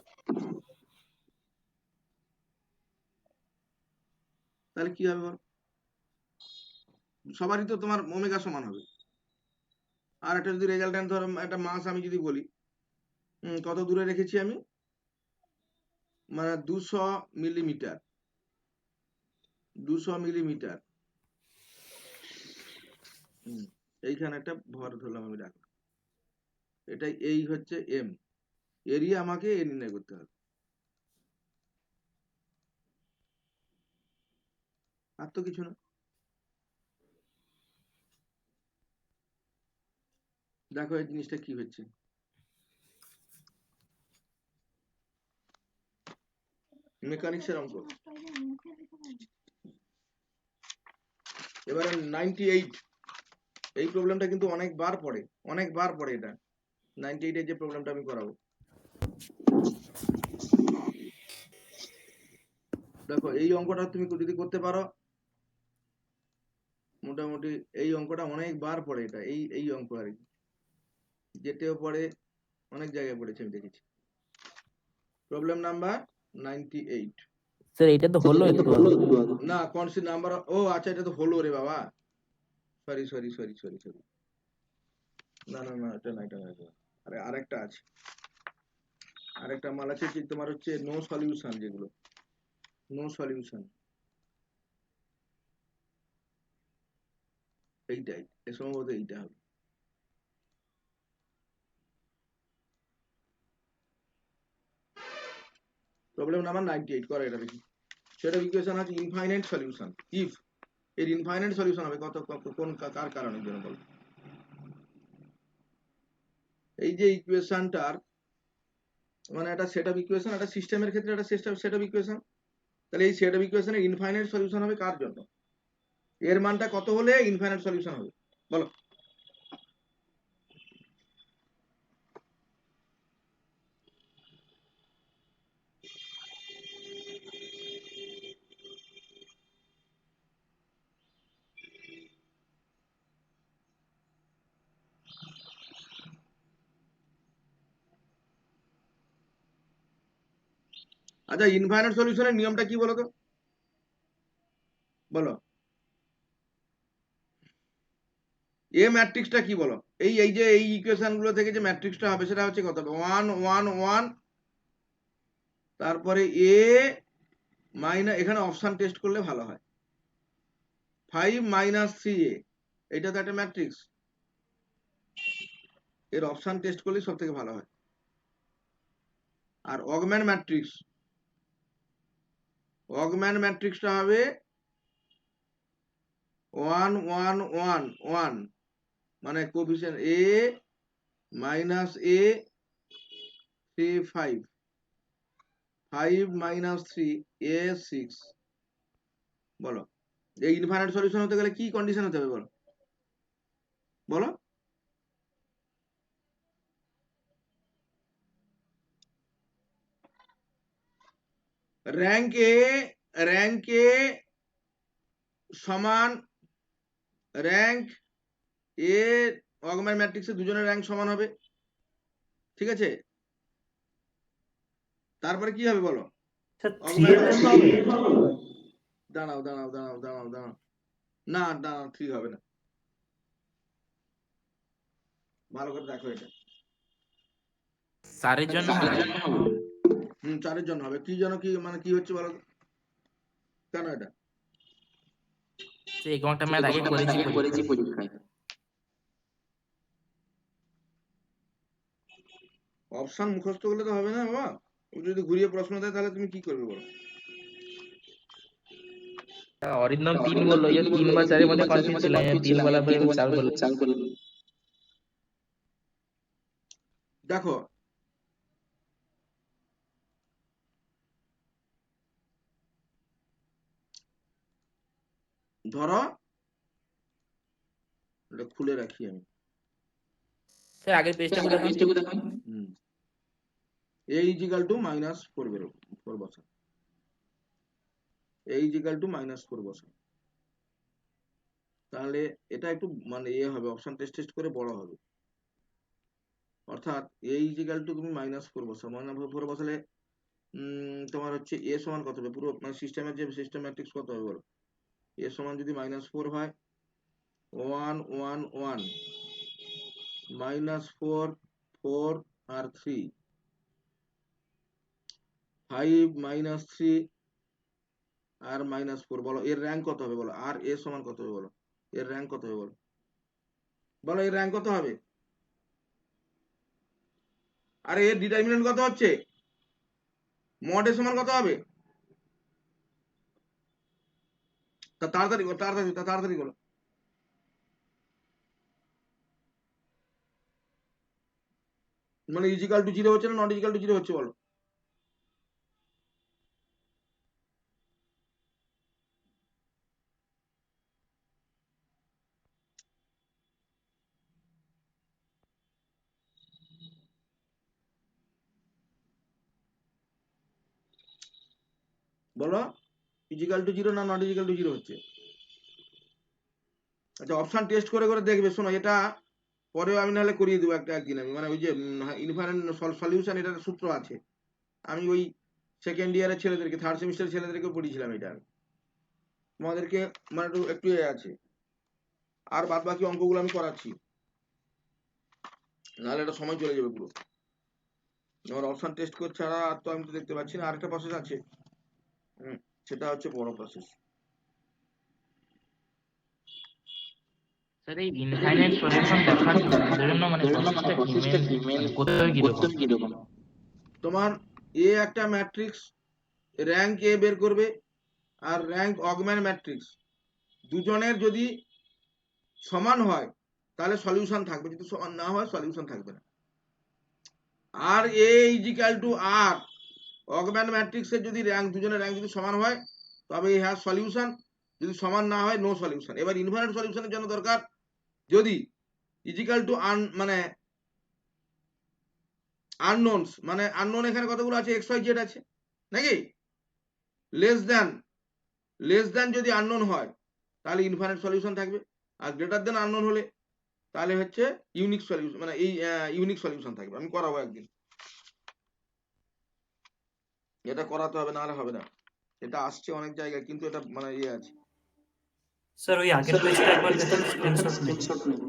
তাহলে কি হবে বল? সবারই তো তোমার ওমেগা সমান হবে। আর একটা যদি রেজাল্ট্যান্ট ধরো একটা মাস আমি যদি বলি, কত দূরে রেখেছি আমি, মানে 200 মিলিমিটার, 200 মিলিমিটার। এইখানে একটা ভর ধরলাম আমি, রাখলাম, এটাই এই হচ্ছে এম এরিয়া, আমাকে এ নির্ণয় করতে হবে, আর তো কিছু না। দেখো এই জিনিসটা কি হচ্ছে, মেকানিক্সের অঙ্ক। এবারে 98, এই প্রবলেমটা কিন্তু অনেকবার পড়ে এটা 98 এর যে প্রবলেমটা আমি করাবো। দেখো এই অঙ্কটা তুমি যদি করতে পারো, মোটামুটি এই অঙ্কটা অনেকবার পড়ে, এটা এই অঙ্ক আর কি, যেতেও পড়ে, অনেক জায়গায় পড়েছে আমি দেখেছি। Problem number 98।
স্যার এটা তো হলো একটু আগে।
না কনসি নাম্বার, ও আচ্ছা এটা তো হলো রে বাবা, সরি, না না না, এটা না, এটা না, আরে আরেকটা আছে, আরেকটা মাল আছে যে তোমার হচ্ছে নো সলিউশন, যেগুলো নো সলিউশন, এইটাই সম্ভবত এইটা হবে। প্রবলেম নাম্বার 98 করো এটা দেখি। সেটা ইকুয়েশন আছে ইনফাইনাইট সলিউশন, ইফ এর ইনফাইনাইট সলিউশন হবে কত, কোন কার কারণের জন্য বলো? এই যে ইকুয়েশনটার মানে একটা সেট অফ ইকুয়েশন, একটা সিস্টেমের ক্ষেত্রে একটা সেট অফ ইকুয়েশন, তাহলে এই সেট অফ ইকুয়েশনের ইনফাইনাইট সলিউশন হবে কার জন্য? এর মানটা কত হলে ইনফাইনাইট সলিউশন হবে বলো? আচ্ছা ইনফাইনাইট সলিউশনের নিয়মটা কি বলো তো, বলো? এ ম্যাট্রিক্সটা কি বলো? এই যে এই ইকুয়েশন গুলো থেকে যে ম্যাট্রিক্সটা হবে সেটা হচ্ছে কত? 1 1 1, তারপরে এ মাইনাস, এখানে অপশন টেস্ট করলে ভালো হয়, 5 মাইনাস 3a, এটা তো একটা ম্যাট্রিক্স, এর অপশন টেস্ট করলে সব থেকে ভালো হয়। আর অগম্যান ম্যাট্রিক্সটা হবে 1 1 1 1, মানে coefficient a minus a 3 5, 5 minus 3 a 6। বলো এই ইনফাইনাইট সলিউশন হতে গেলে কি কন্ডিশন হতে হবে বলো? বলো র্যাঙ্ক এ সমান র্যাঙ্ক এ অগমেন্ট ম্যাট্রিক্সে দুজনের র্যাঙ্ক সমান হবে, ঠিক আছে? তারপরে কি হবে বলো?
স্যার 3 এর জন্য হবে?
দাঁড়াও, না 3 হবে না, ভালো করে দেখো এটা।
4 এর জন্য হবে।
4 এর জন্য হবে। কি জন্য, কি মানে কি হচ্ছে বলো তো? কেন এটা?
এরকম একটা ম্যাথ আগে করেছি পরীক্ষায়।
অপশন মুখস্থ করলে তো হবে না বাবা, ও যদি ঘুরিয়ে প্রশ্ন দেয় তাহলে তুমি কি করবে বলো?
অরিন্দম 3 বললো, যে 3 বা 4 এর মধ্যে কনফিউজ ছিলাম, 3 বলার পরে 4 বললো।
দেখো, ধরো এটা খুলে রাখি আমি।
স্যার আগের পেজটা দেখান।
a ইজিক্যাল টু -4 বেরো, 4 বসা। a ইজিক্যাল টু -4 বসা। তাহলে এটা একটু মানে হবে, অপশন টেস্ট করে বড় হবে। অর্থাৎ a ইজিক্যাল টু তুমি -4 বসা, -4 বসালে তোমার হচ্ছে a সমান কত হবে? পুরো মানে সিস্টেমের যে সিস্টেম ম্যাট্রিক্স কত হবে বলো? a সমান যদি -4 হয়, 1 1 1 -4 4 আর 3 5 -3 আর -4, বলো এর র্যাঙ্ক কত হবে বলো? আর এ সমান কত হবে বলো? এর র্যাঙ্ক কত হবে বলো? বলো এর র্যাঙ্ক কত হবে? আরে এর ডিটারমিনেন্ট কত হচ্ছে? মড এ সমান কত হবে? তাড়াতাড়ি বলো। মানে ইজিক্যাল টু 0 হচ্ছে না নট ইজিক্যাল টু 0 হচ্ছে বলো? বলো ইজিক্যাল টু 0 না নট ইজিক্যাল টু 0 হচ্ছে? আচ্ছা, অপশন টেস্ট করে দেখবে। শোনো, এটা পরেও আমি নাহলে করিয়ে দেবো একদিন আমি, মানে ওই যে ইনফারেন্ট সলিউশন, এটার সূত্র আছে। আমি ওই সেকেন্ড ইয়ারের ছেলেদেরকে, থার্ড সেমিস্টারের ছেলেদেরকে পড়িয়েছিলাম এটা। তোমাদেরকে মানে একটু আছে, আর বাদ বাকি অঙ্কগুলো আমি করাচ্ছি, নাহলে এটা সময় চলে যাবে পুরো। আমার অপশন টেস্ট করছে আর তো আমি তো দেখতে পাচ্ছি না। আরেকটা প্রসেস আছে, সেটা হচ্ছে বড় প্রসেস।
স্যার এই ইনফাইনাইট সলিউশন দেখার জন্য মানে প্রসেসটা কি করতে হয় কিরকম?
তোমার এ একটা ম্যাট্রিক্স র্যাঙ্ক এ বের করবে, আর র্যাঙ্ক অগমেন্ট ম্যাট্রিক্স দুজনের যদি সমান হয় তাহলে সলিউশন থাকবে, যদি সমান না হয় সলিউশন থাকবে না। আর A is equal to R augment ম্যাট্রিক্সের যদি র্যাঙ্ক, দুজনের র্যাঙ্ক যদি সমান হয় তবে এই হ্যাজ সলিউশন, যদি সমান না হয় নো সলিউশন। এবার ইনফাইনাইট সলিউশনের জন্য দরকার যদি ইজিক্যাল টু মানে আননোনস, মানে আননোন এখানে কতগুলো আছে? এক্স ওয়াই জেড আছে নাকি? লেস দেন যদি আননোন হয় তাহলে ইনফাইনাইট সলিউশন থাকবে, আর গ্রেটার দেন আননোন হলে তাহলে হচ্ছে ইউনিক সলিউশন, মানে এই ইউনিক সলিউশন থাকবে। আমি করাবো একদিন, এটা করাতে হবে, নাহলে হবে না। এটা আসছে অনেক জায়গায়, কিন্তু এটা মানে আছে।
স্যার ওই আগের পেজটা একবার দেখান, স্ক্রিনশট নেব।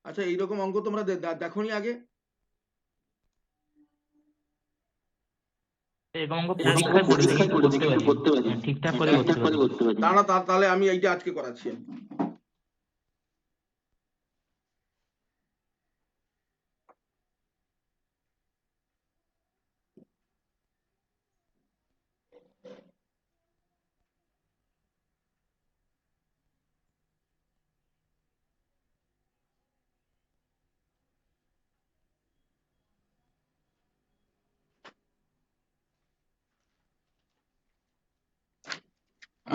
আচ্ছা, এইরকম অঙ্ক তোমরা দেখোনি আগে?
এরকম অঙ্ক পরীক্ষায় করতে পারি, ঠিকঠাক করে করতে পারি।
তাহলে আমি এইটা আজকে করাচ্ছি।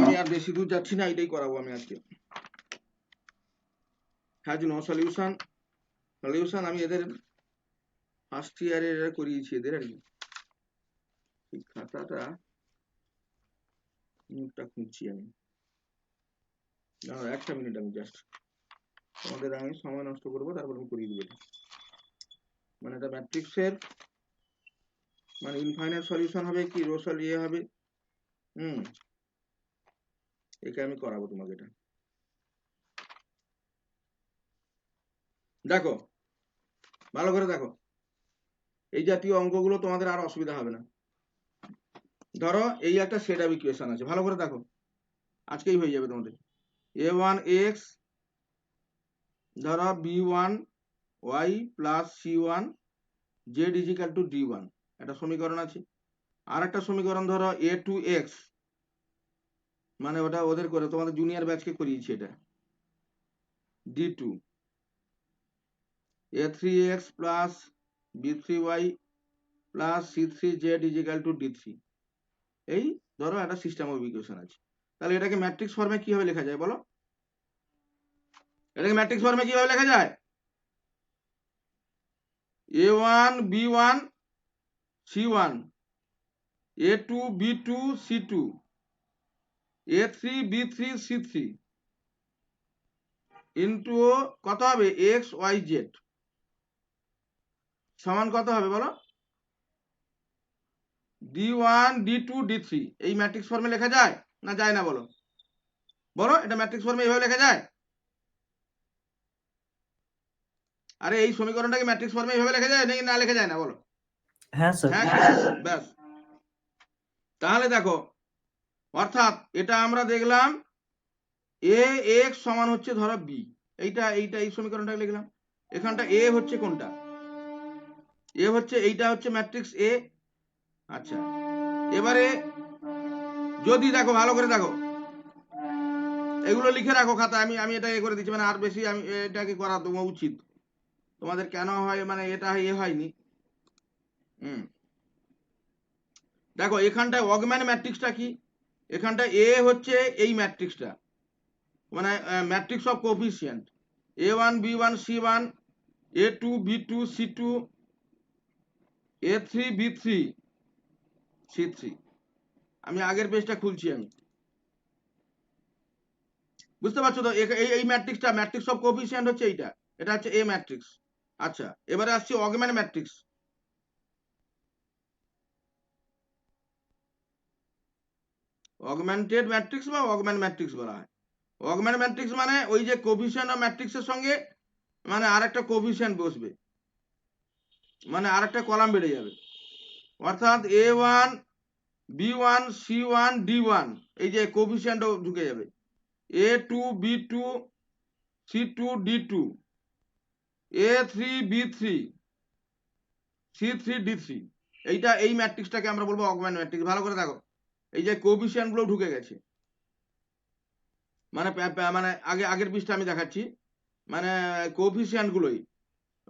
আমি আর বেশি দূর যাচ্ছি না, এটাই করাবো আমি আজকে। হ্যাজ নো সলিউশন, আমি এদের ফার্স্ট ইয়ারে এরা করিয়েছি এদের আর কি। এই খাতাটা নোটটা খুঁজছি আমি, একটা মিনিট, আমি জাস্ট তোমাদের আমি সময় নষ্ট করবো, তারপর আমি করিয়ে দিবো এটা। মানে এটা ম্যাট্রিক্সের মানে ইনফাইনাইট সলিউশন হবে কি রো হবে, একে আমি করাবো তোমাকে এটা। দেখো ভালো করে দেখো, এই জাতীয় অঙ্কগুলো তোমাদের আর অসুবিধা হবে না। ধরো এই একটা সেট অফ ইকুয়েশন আছে, ভালো করে দেখো, আজকেই হয়ে যাবে তোমাদের। a1x ধরো b1y plus c1 z is equal two d1, একটা সমীকরণ আছে। আর একটা সমীকরণ ধরো a2x, মানে ওটা ওদের করে তোমাদের জুনিয়র ব্যাচকে করিয়েছি এটা, d2, a3x plus b3y plus c3z is equal two d3। এই ধরো একটা সিস্টেম অফ ইকুয়েশন আছে। তাহলে এটাকে ম্যাট্রিক্স ফর্মে কিভাবে লেখা যায় বলো? এটাকে ম্যাট্রিক্স ফর্মে কিভাবে লেখা যায়? a1 b1 c1, a2 b2 c2, a3 b3 c3 into কত হবে x y z সমান কত হবে বলো? d1 d2 d3। এই ম্যাট্রিক্স ফর্মে লেখা যায় না যায় না বলো? বলো এটা ম্যাট্রিক্স ফর্মে এইভাবে লেখা যায়? আরে এই সমীকরণটাকে ম্যাট্রিক্স ফর্মে এইভাবে লেখা যায় নাকি না লেখা যায় না বলো?
হ্যাঁ স্যার।
হ্যাঁ, ব্যাস। তাহলে দেখো, অর্থাৎ এটা আমরা দেখলাম এ এক্স সমান হচ্ছে ধরো বি, এইটা এইটা এই সমীকরণটা লিখলাম। এখানটা এ হচ্ছে কোনটা? এ হচ্ছে এইটা হচ্ছে ম্যাট্রিক্স এ। আচ্ছা, এবারে যদি দেখো ভালো করে দেখো, এগুলো লিখে রাখো খাতা, আমি আমি এটা এ করে দিচ্ছি, মানে আর বেশি আমি এটাকে করা তোমার উচিত, তোমাদের কেন হয় মানে এটা এ হয়নি। দেখো এখানটায় অগম্যান ম্যাট্রিক্সটা কি? এখানটা এ হচ্ছে এই ম্যাট্রিক্সটা, মানে matrix of coefficient a1 b1 c1, a2 b2 c2, a3 b3 c3। আমি আগের পেজটা খুলছি আমি, বুঝতে পারছো তো? এই ম্যাট্রিক্সটা ম্যাট্রিক্স অফ কোফিসিয়েন্ট হচ্ছে এইটা, এটা হচ্ছে এ ম্যাট্রিক্স। আচ্ছা, এবারে আসছি অগম্যান ম্যাট্রিক্স। অগমেন্টেড ম্যাট্রিক্স বা অগম্যান ম্যাট্রিক্স বলা হয়। অগম্যান ম্যাট্রিক্স মানে ওই যে কোফিসিয়েন্ট অফ ম্যাট্রিক্সের সঙ্গে মানে আরেকটা কোফিসিয়েন্ট বসবে, মানে আরেকটা কলাম বেড়ে যাবে। অর্থাৎ a1 b1 c1 d1 এই যে কোফিসিয়েন্ট ঢুকে যাবে, a2 b2 c2 d2, a3 b3 c3 d3। এইটা এই ম্যাট্রিক্সটাকে আমরা বলবো অগমেন্ট ম্যাট্রিক্স। ভালো করে দেখো, এই যে কোফিসিয়েন্ট গুলো ঢুকে গেছে, মানে মানে আগের পৃষ্ঠা আমি দেখাচ্ছি, মানে কোফিসিয়েন্ট গুলোই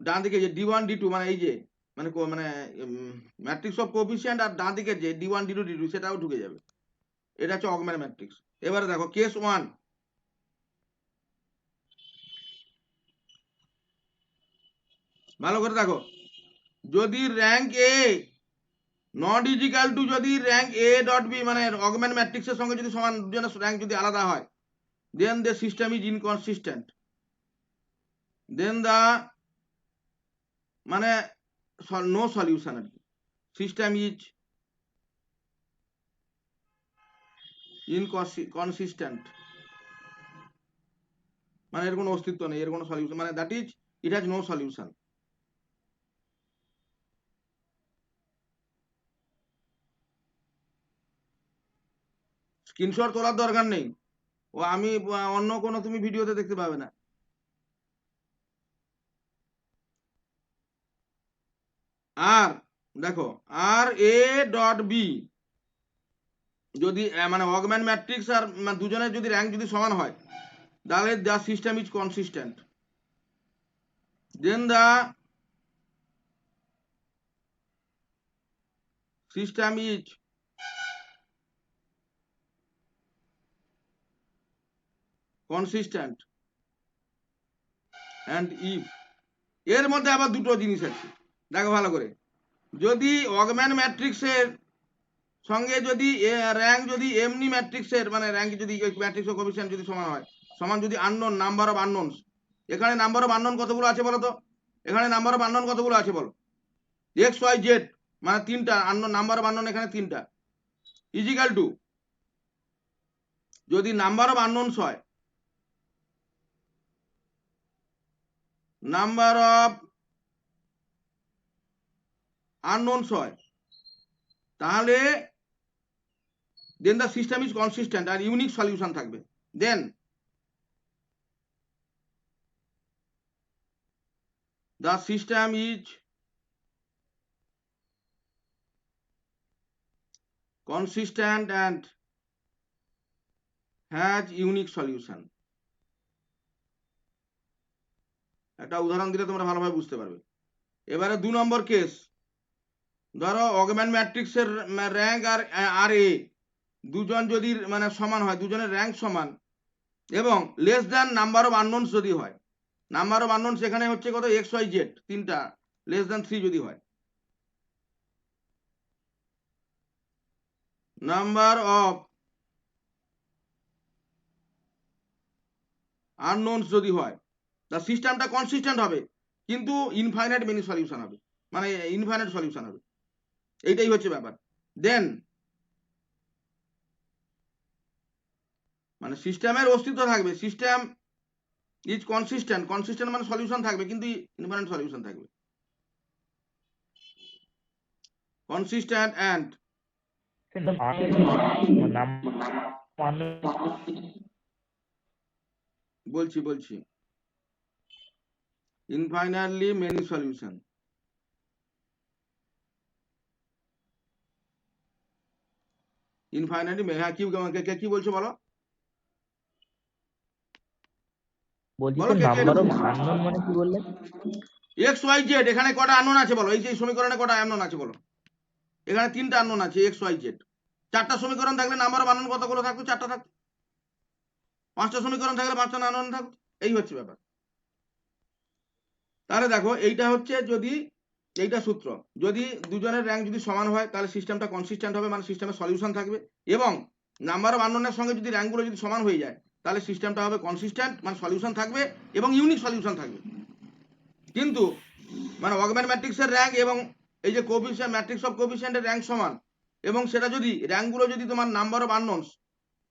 ডান দিকে যে d1 d2, মানে এই যে মানে মানে ম্যাট্রিক্স অফ কোফিসিয়েন্ট, আর ডান দিকে যে d1 d2 d2 সেটাও ঢুকে যাবে। এটা হচ্ছে অগমেন্ট ম্যাট্রিক্স। এবারে দেখো কেস 1, ভালো করে দেখো, যদি rank A not is equal to, যদি র্যাঙ্ক এ ডট বি মানে অগমেন্ট ম্যাট্রিক্সের সঙ্গে যদি সমান, দুজনের র্যাঙ্ক যদি আলাদা হয়, then the system is inconsistent, then the মানে নো সলিউশন আর কি, সিস্টেম ইজ ইনকনসিস্টেন্ট, মানে এর কোনো অস্তিত্ব নেই, এর কোনো সলিউশন, মানে that is it has no solution. Screenshot তোলার দরকার নেই, ও আমি অন্য কোনো তুমি ভিডিওতে দেখতে পাবে না। আর দেখো আর এ ডট বি যদি মানে অগমেন্ট ম্যাট্রিক্স আর দুজনের যদি র্যাঙ্ক যদি সমান হয়, তাহলে the system is consistent, then the system is consistent and if, এর মধ্যে আবার দুটো জিনিস আছে, দেখো ভালো করে, যদি অগম্যান ম্যাট্রিক্সের সঙ্গে যদি র্যাঙ্ক যদি এমনি ম্যাট্রিক্সের মানে র্যাঙ্ক যদি ম্যাট্রিক্স ও কোএফিসিয়েন্ট যদি সমান হয়, সমান যদি আননোন নাম্বার অফ আননোনস, এখানে নাম্বার অফ আননোন কতগুলো আছে বলো তো? এখানে নাম্বার অফ আননোন কতগুলো আছে বলো? এক্স ওয়াই জেড মানে তিনটা আননোন, নাম্বার অফ আননোন এখানে তিনটা, ইজিক্যাল টু যদি নাম্বার অফ আননোনস হয়, নাম্বার অফ আননোনস হয়, তাহলে then the system is consistent আর ইউনিক সলিউশন থাকবে। Then the system is consistent and has unique solution। একটা উদাহরণ দিলে তোমরা ভালোভাবে বুঝতে পারবে। এবারে 2 নম্বর কেস, ধরো অগম্যান ম্যাট্রিক্সের র্যাঙ্ক আর এ দুজন যদি মানে সমান হয়, দুজনের র্যাঙ্ক সমান এবং less than number of unknown's যদি হয়, নাম্বার অফ আননোনস এখানে হচ্ছে কত, এক্স ওয়াই জেড তিনটা, লেস দ্যান 3 যদি হয়, নাম্বার অফ আননোনস যদি হয়, তা সিস্টেমটা কনসিস্টেন্ট হবে কিন্তু ইনফাইনাইট মেনি সলিউশন হবে, মানে ইনফাইনাইট সলিউশন হবে, এইটাই হচ্ছে ব্যাপার। দেন মানে সিস্টেমের অস্তিত্ব থাকবে, সিস্টেম ইজ কনসিস্টেন্ট, কনসিস্টেন্ট মানে সলিউশন থাকবে কিন্তু ইনফাইনাইট সলিউশন থাকবে, কনসিস্টেন্ট অ্যান্ড বলছি ইনফাইনাইটলি মেনি সলিউশন, ইনফাইনাইটলি হ্যাঁ কি বলছো বলো,
বলছি
বলো
স্যার নাম্বার অফ আননোন মানে কি বললেন?
এক্স ওয়াই জেড এখানে কটা আননোন আছে বলো, এই যে সমীকরণে কটা আননোন আছে বলো? এখানে তিনটা আননোন আছে, এক্স ওয়াই জেড। চারটা সমীকরণ থাকলে নাম্বার অফ আননোন কতগুলো থাকতো? চারটা থাকতো। পাঁচটা সমীকরণ থাকলে পাঁচটা আননোন থাকতো। এই হচ্ছে ব্যাপার। তাহলে দেখো এইটা হচ্ছে যদি এইটা সূত্র, যদি দুজনের র্যাঙ্ক যদি সমান হয় তাহলে সিস্টেমটা কনসিস্টেন্ট হবে, মানে সিস্টেমে সলিউশন থাকবে, এবং নাম্বার অফ আননোনের সঙ্গে যদি র্যাঙ্কগুলো যদি সমান হয়ে যায় তাহলে সিস্টেমটা হবে কনসিস্টেন্ট, মানে সলিউশন থাকবে এবং ইউনিক সলিউশন থাকবে। কিন্তু মানে অগম্যান ম্যাট্রিক্সের র্যাঙ্ক এবং এই যে কোএফিসিয়েন্ট ম্যাট্রিক্স অফ কোএফিসিয়েন্টের র্যাঙ্ক সমান এবং সেটা যদি র্যাঙ্কগুলো যদি তোমার নাম্বার অফ আননোনস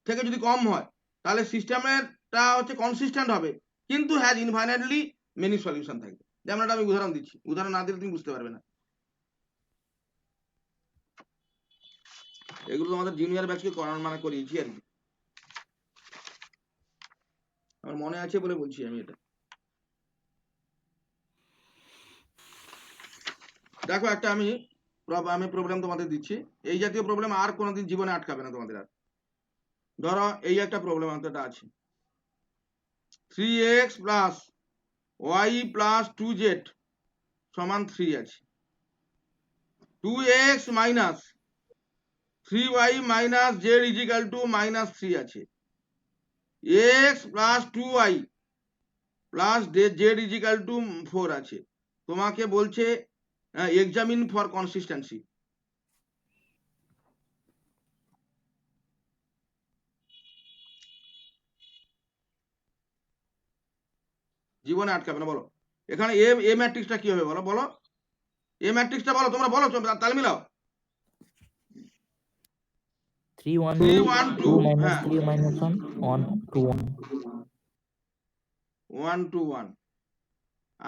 থেকে যদি কম হয় তাহলে সিস্টেমেরটা হচ্ছে কনসিস্টেন্ট হবে কিন্তু হ্যাজ ইনফাইনাইটলি মেনি সলিউশন থাকবে। যেমন একটা আমি উদাহরণ দিচ্ছি, উদাহরণ না দিলে তুমি বুঝতে পারবে না। এগুলো তোমাদের জুনিয়র ব্যাচকে মানে করিয়েছি আর কি, আমার মনে আছে বলে বলছি আমি এটা। দেখো একটা আমি প্রবলেম তোমাদের দিচ্ছি, এই জাতীয় প্রবলেম আর কোনোদিন জীবনে আটকাবে না তোমাদের আর। ধরো এই একটা প্রবলেম আমাদের আছে, 3x plus y plus 2z সমান 3 আছে, 2x minus 3y minus z is equal to minus 3 আছে, x plus 2y plus z is equal to 4 আছে। তোমাকে বলছে এক্সামিন ফর কনসিস্টেন্সি। জীবনে আটকাবে না, বলো এখানে এ ম্যাট্রিক্সটা কি হবে বলো, বলো এ ম্যাট্রিক্সটা বলো, তোমরা বলো, তাল মিলাও।
3 1
3 1
2
2
minus
হ্যাঁ
3 minus 1 1 2 1
1 2 1।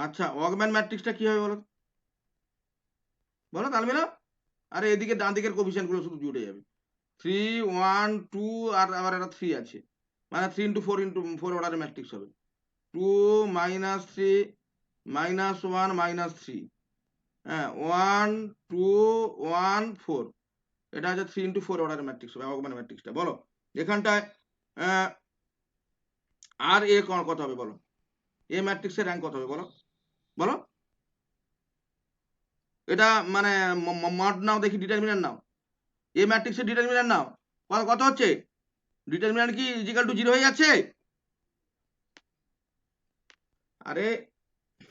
আচ্ছা অগম্যান ম্যাট্রিক্সটা কি হবে বলো, বলো তাল মিলাও। আরে এদিকে ডান দিকের কোএফিসিয়েন্ট গুলো শুধু জুড়ে যাবে, 3 1 2 আর আবার একটা 3 আছে, মানে 3 ইন্টু 4 অর্ডারের ম্যাট্রিক্স হবে, 2 মাইনাস 3 মাইনাস 1 মাইনাস 3, হ্যাঁ 1 2 1 4, এটা হচ্ছে 3 ইন্টু 4 অর্ডারের ম্যাট্রিক্স হবে অগম্যান ম্যাট্রিক্সটা। বলো এখানটায় আর এ কত হবে বলো, এ ম্যাট্রিক্সের র্যাঙ্ক কত হবে বলো, বলো এটা মানে মড নাও দেখি, ডিটারমিনেন্ট নাও, এ ম্যাট্রিক্সের ডিটারমিনেন্ট নাও, কত হচ্ছে? ডিটারমিনেন্ট কি ইজিক্যাল টু 0 হয়ে যাচ্ছে? আরে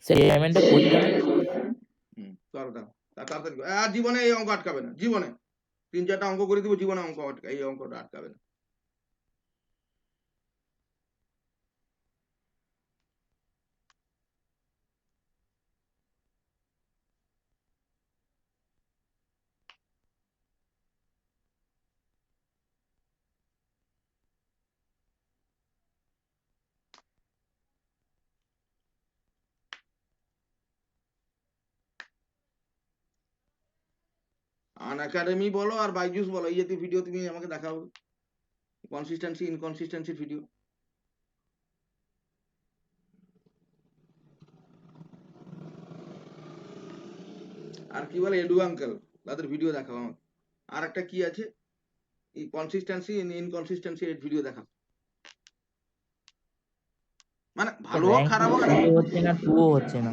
স্যার এই অ্যাসাইনমেন্টটা করে দেবেন।
করো তাড়াতাড়ি জীবনে এই অঙ্ক আটকাবে না, জীবনে 3-4টা অঙ্ক করে দিব, জীবনে অঙ্ক এই অঙ্কটা আটকাবে না। আনএকাডেমি বলো আর বাইজুস বলো, এই জাতীয় ভিডিও তুমি আমাকে দেখাও, কনসিস্টেন্সি ইনকনসিস্টেন্সির ভিডিও। আর কি বলে এডু আঙ্কেল, তাদের ভিডিও দেখাও আমাকে। আর একটা কি আছে, এই কনসিস্টেন্সি ইনকনসিস্টেন্সি এর ভিডিও দেখাও, মানে ভালো হোক খারাপ হোক,
হচ্ছে না, 2 হচ্ছে না,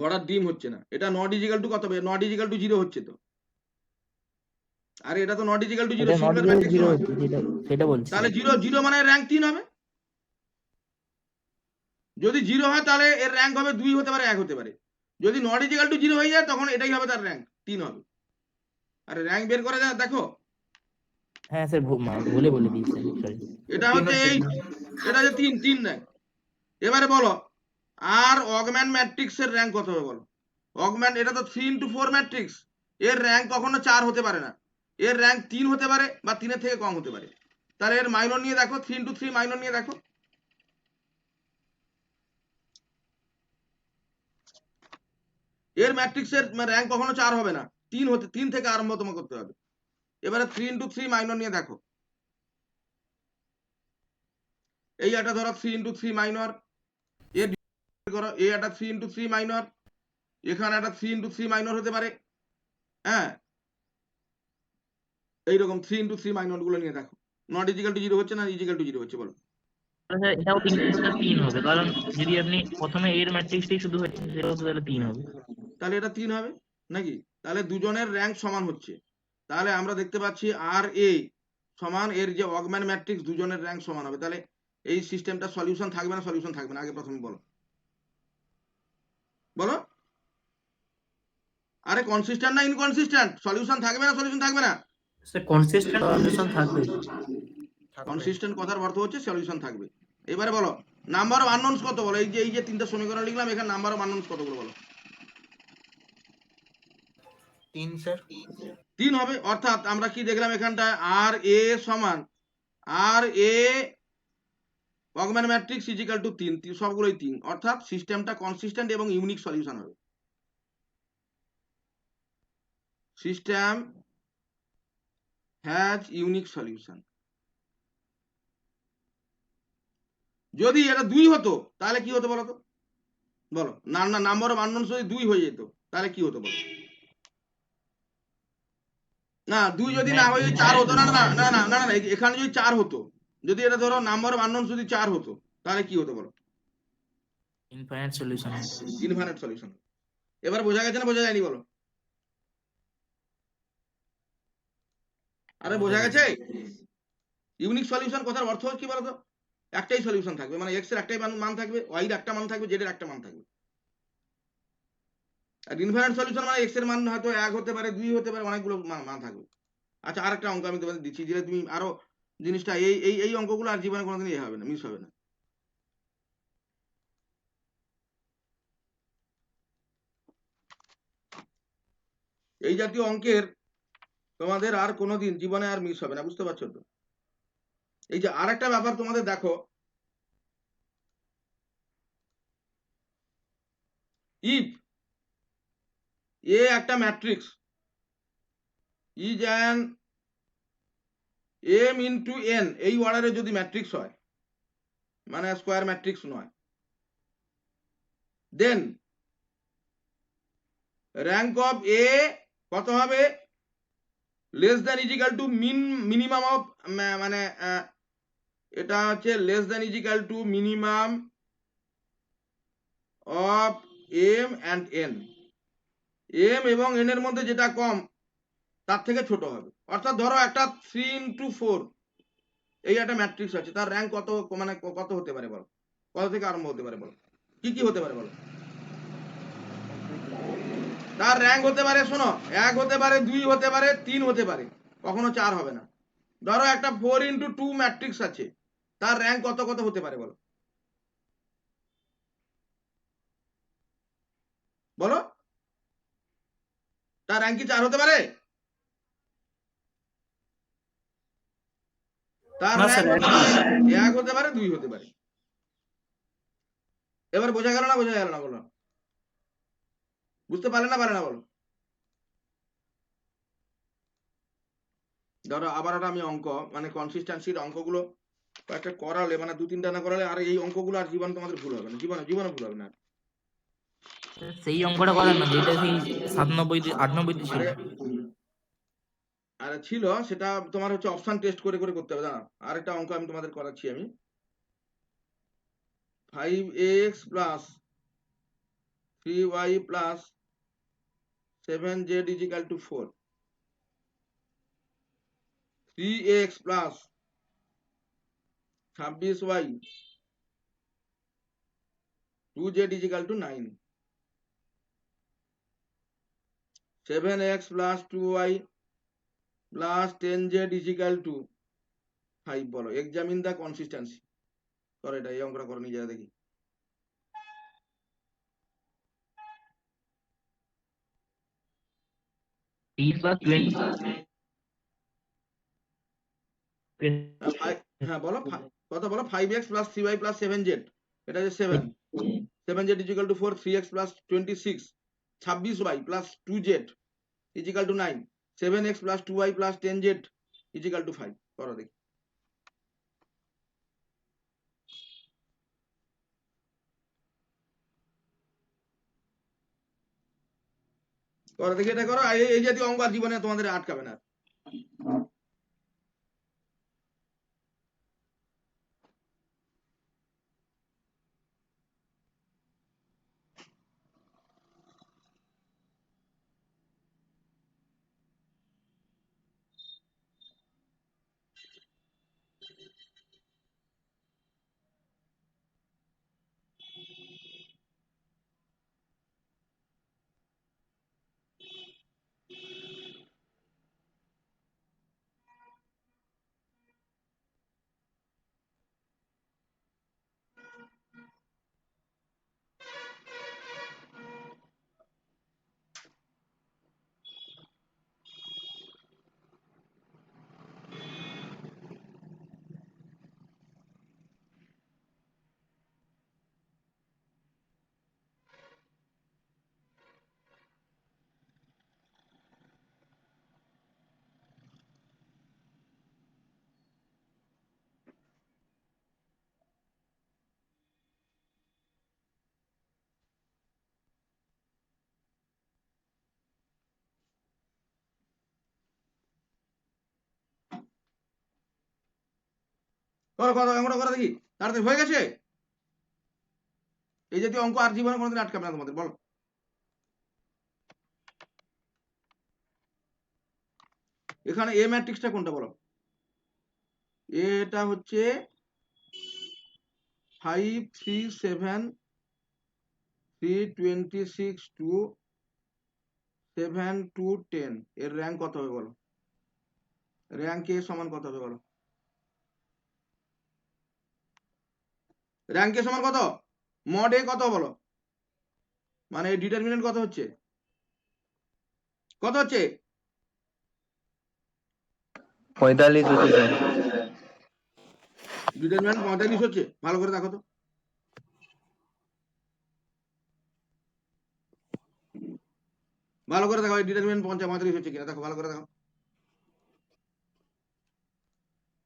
গড়ার ডিম হচ্ছে না। এটা নট ইজিক্যাল টু কত হবে? নট ইজিক্যাল টু 0 হচ্ছে তো। আরে এটা তো নট ইজিক্যাল টু 0,
এটা নট
সিঙ্গেল ম্যাট্রিক্স
0
নয়।
হচ্ছে, সেটা বলছি।
তাহলে 0 মানে র্যাঙ্ক 3 হবে। যদি 0 হয় তাহলে এর র্যাঙ্ক হবে 2 হতে পারে, 1 হতে পারে। যদি নট ইজিক্যাল টু 0 হয়ে যায় তখন এটাই হবে তার র্যাঙ্ক, 3 হবে। আরে র্যাঙ্ক বের করা যায়, দেখো।
হ্যাঁ স্যার, ভুলে বলে দিয়েছেন, সরি।
এটা হচ্ছে এই, এটা হচ্ছে 3 র্যাঙ্ক। এবারে বলো আর অগম্যান ম্যাট্রিক্স এর র্যাঙ্ক কত হবে বলো? অগম্যান, এটা তো 3 into 4 ম্যাট্রিক্স, এর র্যাঙ্ক কখনো 4 হতে পারে না, এর র্যাঙ্ক 3 হতে পারে বা 3-এর থেকে কম হতে পারে। তাহলে এর মাইনর নিয়ে দেখো, 3 into 3 মাইনর নিয়ে দেখো। এর ম্যাট্রিক্সের র্যাঙ্ক কখনো 4 হবে না, 3 থেকে আরম্ভ তোমাকে করতে হবে। এবারে 3 into 3 মাইনর নিয়ে দেখো। এই একটা ধরো 3 into 3 মাইনর, এর করো, এই একটা 3 into 3 মাইনর, এখানে একটা 3 into 3 মাইনর হতে পারে। হ্যাঁ, এইরকম 3 into 3 মাইনর গুলো নিয়ে দেখো। নট ইজিক্যাল টু 0 হচ্ছে না, ইজিক্যাল টু 0 হচ্ছে বলো?
এটাও 3 হবে, কারণ যদি আপনি প্রথমে এর ম্যাট্রিক্সটাই শুধু হচ্ছে, সেটাও তাহলে 3 হবে।
তাহলে এটা 3 হবে নাকি? তাহলে দুজনের র্যাঙ্ক সমান হচ্ছে। তাহলে আমরা দেখতে পাচ্ছি আর এ সমান এর যে অগম্যান ম্যাট্রিক্স, দুজনের র্যাঙ্ক সমান হবে। তাহলে এই সিস্টেমটা সলিউশন থাকবে না, সলিউশন থাকবে না? আগে প্রথমে বলো, বলো। আরে কনসিস্টেন্ট না ইনকনসিস্টেন্ট? সলিউশন থাকবে না, সলিউশন থাকবে না?
স্যার কনসিস্টেন্ট সলিউশন থাকবে।
কনসিস্টেন্ট কথার অর্থ হচ্ছে সলিউশন থাকবে। এবারে বলো নাম্বার অফ আননোনস কত বলো? এই যে 3টা সমীকরণ লিখলাম, এখানে নাম্বার অফ আননোনস কতগুলো বলো?
3 স্যার।
3 হবে। অর্থাৎ আমরা কি দেখলাম এখানটায়, আর এ সমান আর এ অগম্যান ম্যাট্রিক্স ইজিক্যাল টু 3, সবগুলোই 3। অর্থাৎ সিস্টেমটা কনসিস্টেন্ট এবং ইউনিক সলিউশন হবে। System has unique solution. যদি এটা 2 হতো তাহলে কি হতো বলো তো? বলো না, নাম্বার অফ আননোনস যদি 2 হয়ে যেত তাহলে কি হতো বলো? না 2 যদি না হয়ে 4 হতো, না না না না না না, এখানে যদি 4 হতো, যদি এটা ধরো নাম্বার অফ আননোনস যদি 4 হতো তাহলে কি হতো বলো?
Infinite solution.
Infinite solution. এবার বোঝা গেছে না বোঝা যায়নি বলো? আরে বোঝা গেছে? ইউনিক সলিউশন কথার অর্থ কি বলতো? একটাই সলিউশন থাকবে, মানে এক্স এর একটাই মান থাকবে, ওয়াই এর একটা মান থাকবে, জেড এর একটা মান থাকবে। আর ইনফাইনাইট সলিউশন মানে এক্স এর মান হয়তো 1 হতে পারে, 2 হতে পারে, অনেকগুলো মান থাকবে। আচ্ছা, আরেকটা অঙ্ক আমি তোমাদের দিচ্ছি, যেটা তুমি আরো জিনিসটা এই অঙ্কগুলো আর জীবনে কোনোদিন হবে না, মিস হবে না। এই জাতীয় অঙ্কের তোমাদের আর কোনোদিন জীবনে আর মিস হবে না, বুঝতে পারছো তো? এই যে আরেকটা ব্যাপার তোমাদের দেখো, ইফ এ একটা matrix is an m into n, এই অর্ডারে যদি ম্যাট্রিক্স হয়, মানে স্কোয়ার ম্যাট্রিক্স নয়, দেন র্যাঙ্ক অফ এ কত হবে? Less than is equal to minimum of, মানে এটা হচ্ছে less than is equal to minimum of m and n. M এবং এন এর মধ্যে যেটা কম তার থেকে ছোট হবে। অর্থাৎ ধরো একটা 3 into 4 এই একটা ম্যাট্রিক্স আছে, তার র্যাঙ্ক কত, মানে কত হতে পারে বলো? কত থেকে আরম্ভ হতে পারে বলো? কি কি হতে পারে বলো? তার র্যাঙ্ক হতে পারে, শোনো, 1 হতে পারে, 2 হতে পারে, 3 হতে পারে, কখনো 4 হবে না। ধরো একটা 4x2 ম্যাট্রিক্স আছে, তার র্যাঙ্ক কত কত হতে পারে বলো বলো? তার র্যাঙ্ক কি 4 হতে পারে? তার
না
র্যাঙ্ক
স্যার,
হতে পারে 1 হতে পারে, 2 হতে পারে। এবার বোঝা গেল না, বোঝা গেল না বলো? বুঝতে পারে না, পারে না বলো? ধরো আবার একটা আমি অঙ্ক, মানে কনসিস্টেন্সির অঙ্কগুলো কয়েকটা করালে, মানে 2-3টা না করালে, আর এই অঙ্কগুলো আর জীবন তোমাদের ভুল হবে না, জীবনে জীবনে ভুল হবে না।
সেই অঙ্কটা করেন না যেটা সেই 97 98 ছিল।
আরে আরে ছিল, সেটা তোমার হচ্ছে অপশন টেস্ট করে করে করতে হবে, জানো? আরেকটা অঙ্ক আমি তোমাদের করাচ্ছি আমি। 5x plus 3y plus 7z is equal two 4, 3x plus 26y 2z is equal two 9, 7x plus 2y plus 10z is equal two 5। বলো, এক্সামিন দ্য কনসিস্টেন্সি। করো এটা, এই অঙ্কটা করো নিজেরা দেখি। হ্যাঁ বলো, কত বলো? 5x plus 3y plus 7z, এটা হচ্ছে 7, 7z is equal two 4, 3x plus 26, 26y plus 2z is equal two 9, 7x plus 2y plus 10z is equal two 5। করো দেখি। করো দেখি, এটা করো। এই জাতীয় অঙ্ক আর জীবনে তোমাদের আটকাবে না। করো করো, অঙ্কটা করো দেখি, তাড়াতাড়ি হয়ে গেছে। এই জাতীয় অঙ্ক আর জীবনে কোনোদিন আটকাবে না তোমাদের। বলো, এখানে এ ম্যাট্রিক্সটা কোনটা বলো? এটা হচ্ছে 5 3 7 3 26 2 7 2 10, এর র্যাঙ্ক কত হবে বলো? র্যাঙ্ক এ সমান কত হবে বলো? র্যাঙ্ক এ সমান কত? মড এ কত বলো? মানে ডিটারমিনেন্ট কত হচ্ছে? কত হচ্ছে?
45 হচ্ছে স্যার।
ডিটারমিনেন্ট 45 হচ্ছে? ভালো করে দেখো তো। ভালো করে দেখো, ডিটারমিনেন্ট 45 হচ্ছে কিনা দেখো, ভালো করে দেখো।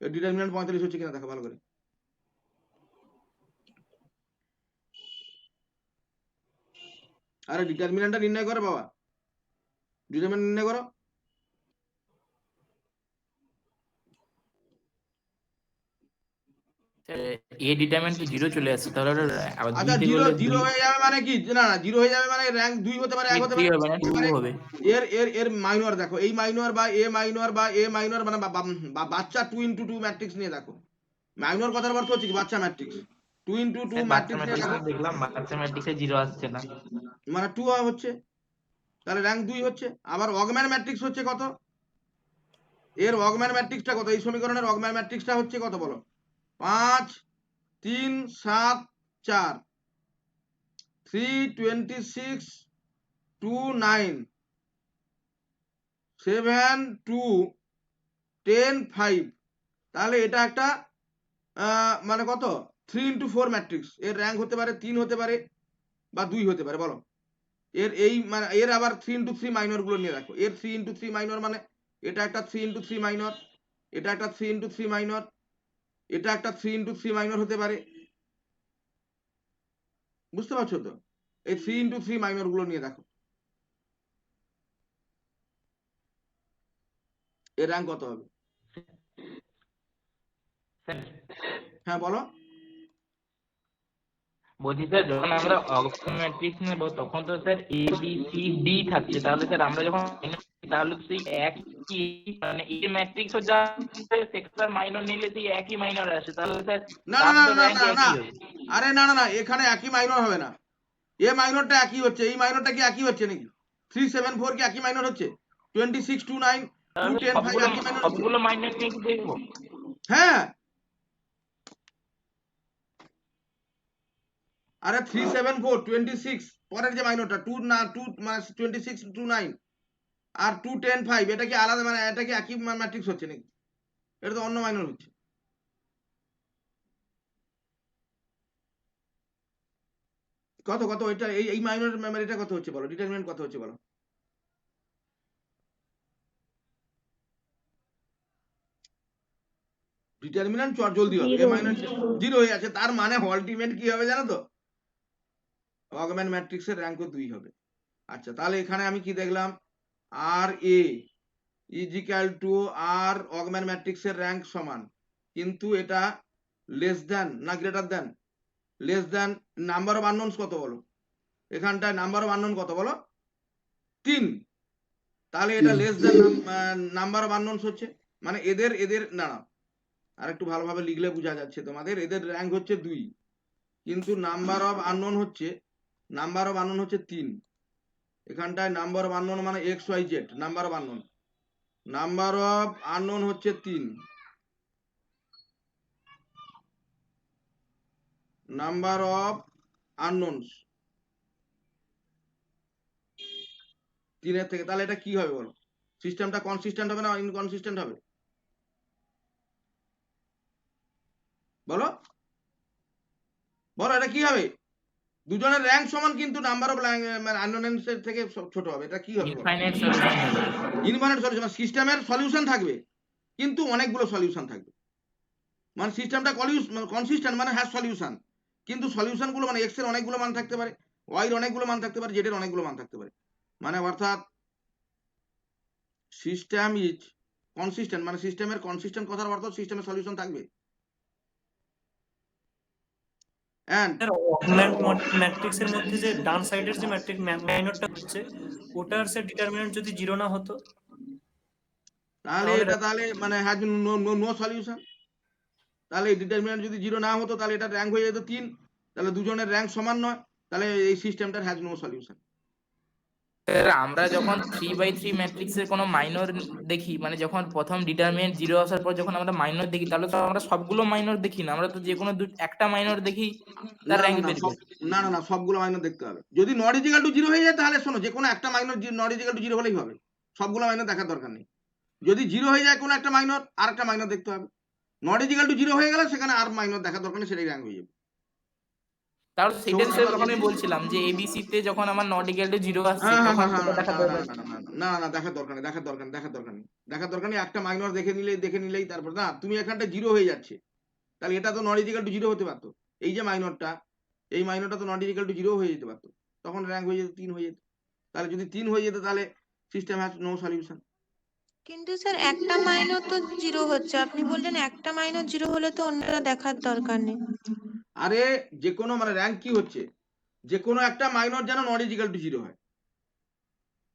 ডিটারমিনেন্ট 45 হচ্ছে কিনা দেখো ভালো করে। আরে ডিটারমিনেন্টটা নির্ণয় করো বাবা, ডিটারমিনেন্ট নির্ণয় করো।
এ ডিটারমিনেন্ট তো 0 চলে আসছে, তাহলে ওটা আবার
আচ্ছা,
2 তে
জিরো
করলে
জিরো হয়ে যাবে মানে কি? না না, জিরো হয়ে যাবে মানে র্যাঙ্ক 2 হতে পারে, 1 হতে
3
পারে।
হবে না, 2 হবে।
এর এর এর মাইনর দেখো, এই মাইনর বা এ মাইনর বা এ মাইনর, মানে বাচ্চা 2x2 ম্যাট্রিক্স নিয়ে দেখো। মাইনর কথার অর্থ হচ্ছে কি? বাচ্চা ম্যাট্রিক্স। 2x2
স্যার বাচ্চা
ম্যাট্রিক্স নিয়ে
ম্যাট্রিক্সে
দেখো,
দেখলাম, বাচ্চা ম্যাট্রিক্সে 0 আসছে না।
মানে 2 হচ্ছে। তাহলে র্যাঙ্ক 2 হচ্ছে। আবার অগম্যান ম্যাট্রিক্স হচ্ছে কত? এর অগম্যান ম্যাট্রিক্সটা কত? এই সমীকরণের অগম্যান ম্যাট্রিক্সটা হচ্ছে কত বলো? 5 3 7 4 3 26 2 9 7 2 10 5। তাহলে এটা একটা মানে কত 3x4 ম্যাট্রিক্স। এর র্যাঙ্ক হতে পারে 3 হতে পারে বা 2 হতে পারে। বলো এর এই মানে এর আবার 3x3 মাইনর গুলো নিয়ে রাখো। এর 3x3 মাইনর মানে এটা একটা 3x3 মাইনর, এটা একটা 3x3 মাইনর, এটা একটা 3x3 মাইনর হতে পারে। বুঝতে পারছো তো? এই 3x3 মাইনর গুলো নিয়ে দেখো এর র্যাঙ্ক কত হবে। হ্যাঁ বলো।
বলছি স্যার যখন আমরা অগমেন্ট ম্যাট্রিক্স নেব তখন তো sir A B C D থাকছে, তাহলে স্যার আমরা যখন তাহলে তো সেই একই মানে এ ম্যাট্রিক্স ও যা সেক্টর মাইনর নিলে সেই একই মাইনর আসে, তাহলে স্যার
না
তার
না
তো
না
র্যাঙ্ক
না না
একই হবে।
আরে না না না, এখানে একই মাইনর হবে না। এ মাইনরটা একই হচ্ছে, এই মাইনরটা কি একই হচ্ছে নাকি? 374 কি একই মাইনর হচ্ছে? 26 2 9 2
তাহলে
10 5
সবগুলো
একই মাইনর হচ্ছে।
সবগুলো মাইনর নিয়ে কি দেখবো?
হ্যাঁ, আরে 374 26 পরের যে মাইনরটা 2 না 2 মানে 26 2 9 আর 2 10 5 এটা কি আলাদা মানে এটা কি একই ম্যাট্রিক্স হচ্ছে নাকি? এটা তো অন্য মাইনর হচ্ছে। কত কত এটা এই মাইনর মেমোরি এটা কত হচ্ছে বলো? ডিটারমিনেন্ট কত হচ্ছে বলো? ডিটারমিনেন্ট জলদি হবে। এ
0
মাইনর 0 হয়ে আছে, তার মানে আলটিমেট কি হবে জানো তো? অগমেন্ট ম্যাট্রিক্সের র্যাঙ্কও 2 হবে। আচ্ছা তাহলে এখানে আমি কি দেখলাম? R A is equal to R augment ম্যাট্রিক্সের র্যাঙ্ক সমান, কিন্তু এটা লেস দ্যান না greater than? Less than number of unknowns কত বলো? এখানটায় নাম্বার অফ আননোন কত বলো? 3। তাহলে এটা less than number of unknown's হচ্ছে, মানে এদের এদের না আর একটু ভালোভাবে লিখলে বোঝা যাচ্ছে তোমাদের। এদের র্যাঙ্ক হচ্ছে 2 কিন্তু নাম্বার অফ আননোন হচ্ছে 3। এখানটায় নাম্বার অফ আননোন মানে x y z number of unknown, number of unknown হচ্ছে 3, নাম্বার অফ আননোনস 3 থেকে। তাহলে এটা কি হবে বলো? সিস্টেমটা কনসিস্টেন্ট হবে না ইনকনসিস্টেন্ট হবে? বলো বলো এটা কি হবে? দুজনের র্যাঙ্ক সমান কিন্তু নাম্বার অফ আননোনস এর থেকে ছোট হবে। এটা কি হবে বলো?
ইনফাইনাইট সলিউশন হবে।
Infinite solution. সিস্টেমের সলিউশন থাকবে কিন্তু অনেকগুলো সলিউশন থাকবে, মানে সিস্টেমটা কনসিস্টেন্ট মানে হ্যাজ সলিউশন, কিন্তু সলিউশন গুলো মানে এক্স এর অনেকগুলো মান থাকতে পারে, ওয়াই এর অনেকগুলো মান থাকতে পারে, জেড এর অনেকগুলো মান থাকতে পারে। মানে অর্থাৎ সিস্টেম ইজ কনসিস্টেন্ট মানে সিস্টেমের কনসিস্টেন্ট কথার অর্থ সিস্টেমের সলিউশন থাকবে। এন্ড
স্যার অগমেন্ট ম্যাট্রিক্সের মধ্যে যে ডান সাইডের যে ম্যাট্রিক্স মাইনরটা হচ্ছে ওটার স্যার ডিটারমিনেন্ট যদি 0 না হতো
তাহলে এটা তাহলে মানে হ্যাজ নো সলিউশন। তাহলে ডিটারমিনেন্ট যদি 0 না হতো তাহলে এটা র্যাঙ্ক হয়ে যেত 3, তাহলে দুজনের র্যাঙ্ক সমান নয়, তাহলে এই সিস্টেমটার হ্যাজ নো সলিউশন।
স্যার আমরা যখন 3/3 ম্যাট্রিক্সের কোনো মাইনর দেখি, মানে যখন প্রথম ডিটারমিনেন্ট 0 আসার পর যখন আমরা মাইনর দেখি, তাহলে তো আমরা সবগুলো মাইনর দেখি না, আমরা তো যে কোনো একটা মাইনর দেখি তার
না
র্যাঙ্ক
না না
বের
সব
করি।
না না না সবগুলো মাইনর দেখতে হবে। যদি নট ইজিক্যাল টু 0 হয়ে যায় তাহলে শোনো যে কোনো একটা মাইনর নট ইজিক্যাল টু 0 হলেই হবে, সবগুলো মাইনর দেখার দরকার নেই। যদি 0 হয়ে যায় কোনো একটা মাইনর আর একটা মাইনর দেখতে হবে। নট ইজিক্যাল টু 0 হয়ে গেলে সেখানে আর মাইনর দেখার দরকার নেই, সেটাই র্যাঙ্ক হয়ে যাবে।
তাহলে সেটা
সহজ
স্যার
কথা
তখন আমি
বলছি।
বলছিলাম যে এবিসি তে যখন আমার নট ইকুয়াল টু 0 আসছে
হ্যাঁ হ্যাঁ
তখন
হ্যাঁ
সেটা
হ্যাঁ
দেখা
না না
দরকার।
না না না না না দেখার দরকার নেই, দেখার দরকার নেই। একটা মাইনর দেখে নিলেই তারপর না তুমি এখানটা 0 হয়ে যাচ্ছে, তাহলে এটা তো নট ইজিক্যাল টু 0 হতে পারতো। এই যে মাইনরটা, এই মাইনরটা তো নট ইজিক্যাল টু 0 হয়ে যেতে পারতো, তখন র্যাঙ্ক হয়ে যেত 3 হয়ে যেত। তাহলে যদি 3 হয়ে যেত তাহলে সিস্টেম হ্যাজ নো সলিউশন।
কিন্তু স্যার একটা মাইনর তো 0 হচ্ছে, আপনি বললেন একটা মাইনর 0 হলে তো অন্যরা দেখার দরকার নেই।
আরে যে কোনো মানে র্যাঙ্ক কি হচ্ছে, যে কোনো একটা মাইনর যেন নট ইজিক্যাল টু 0 হয়।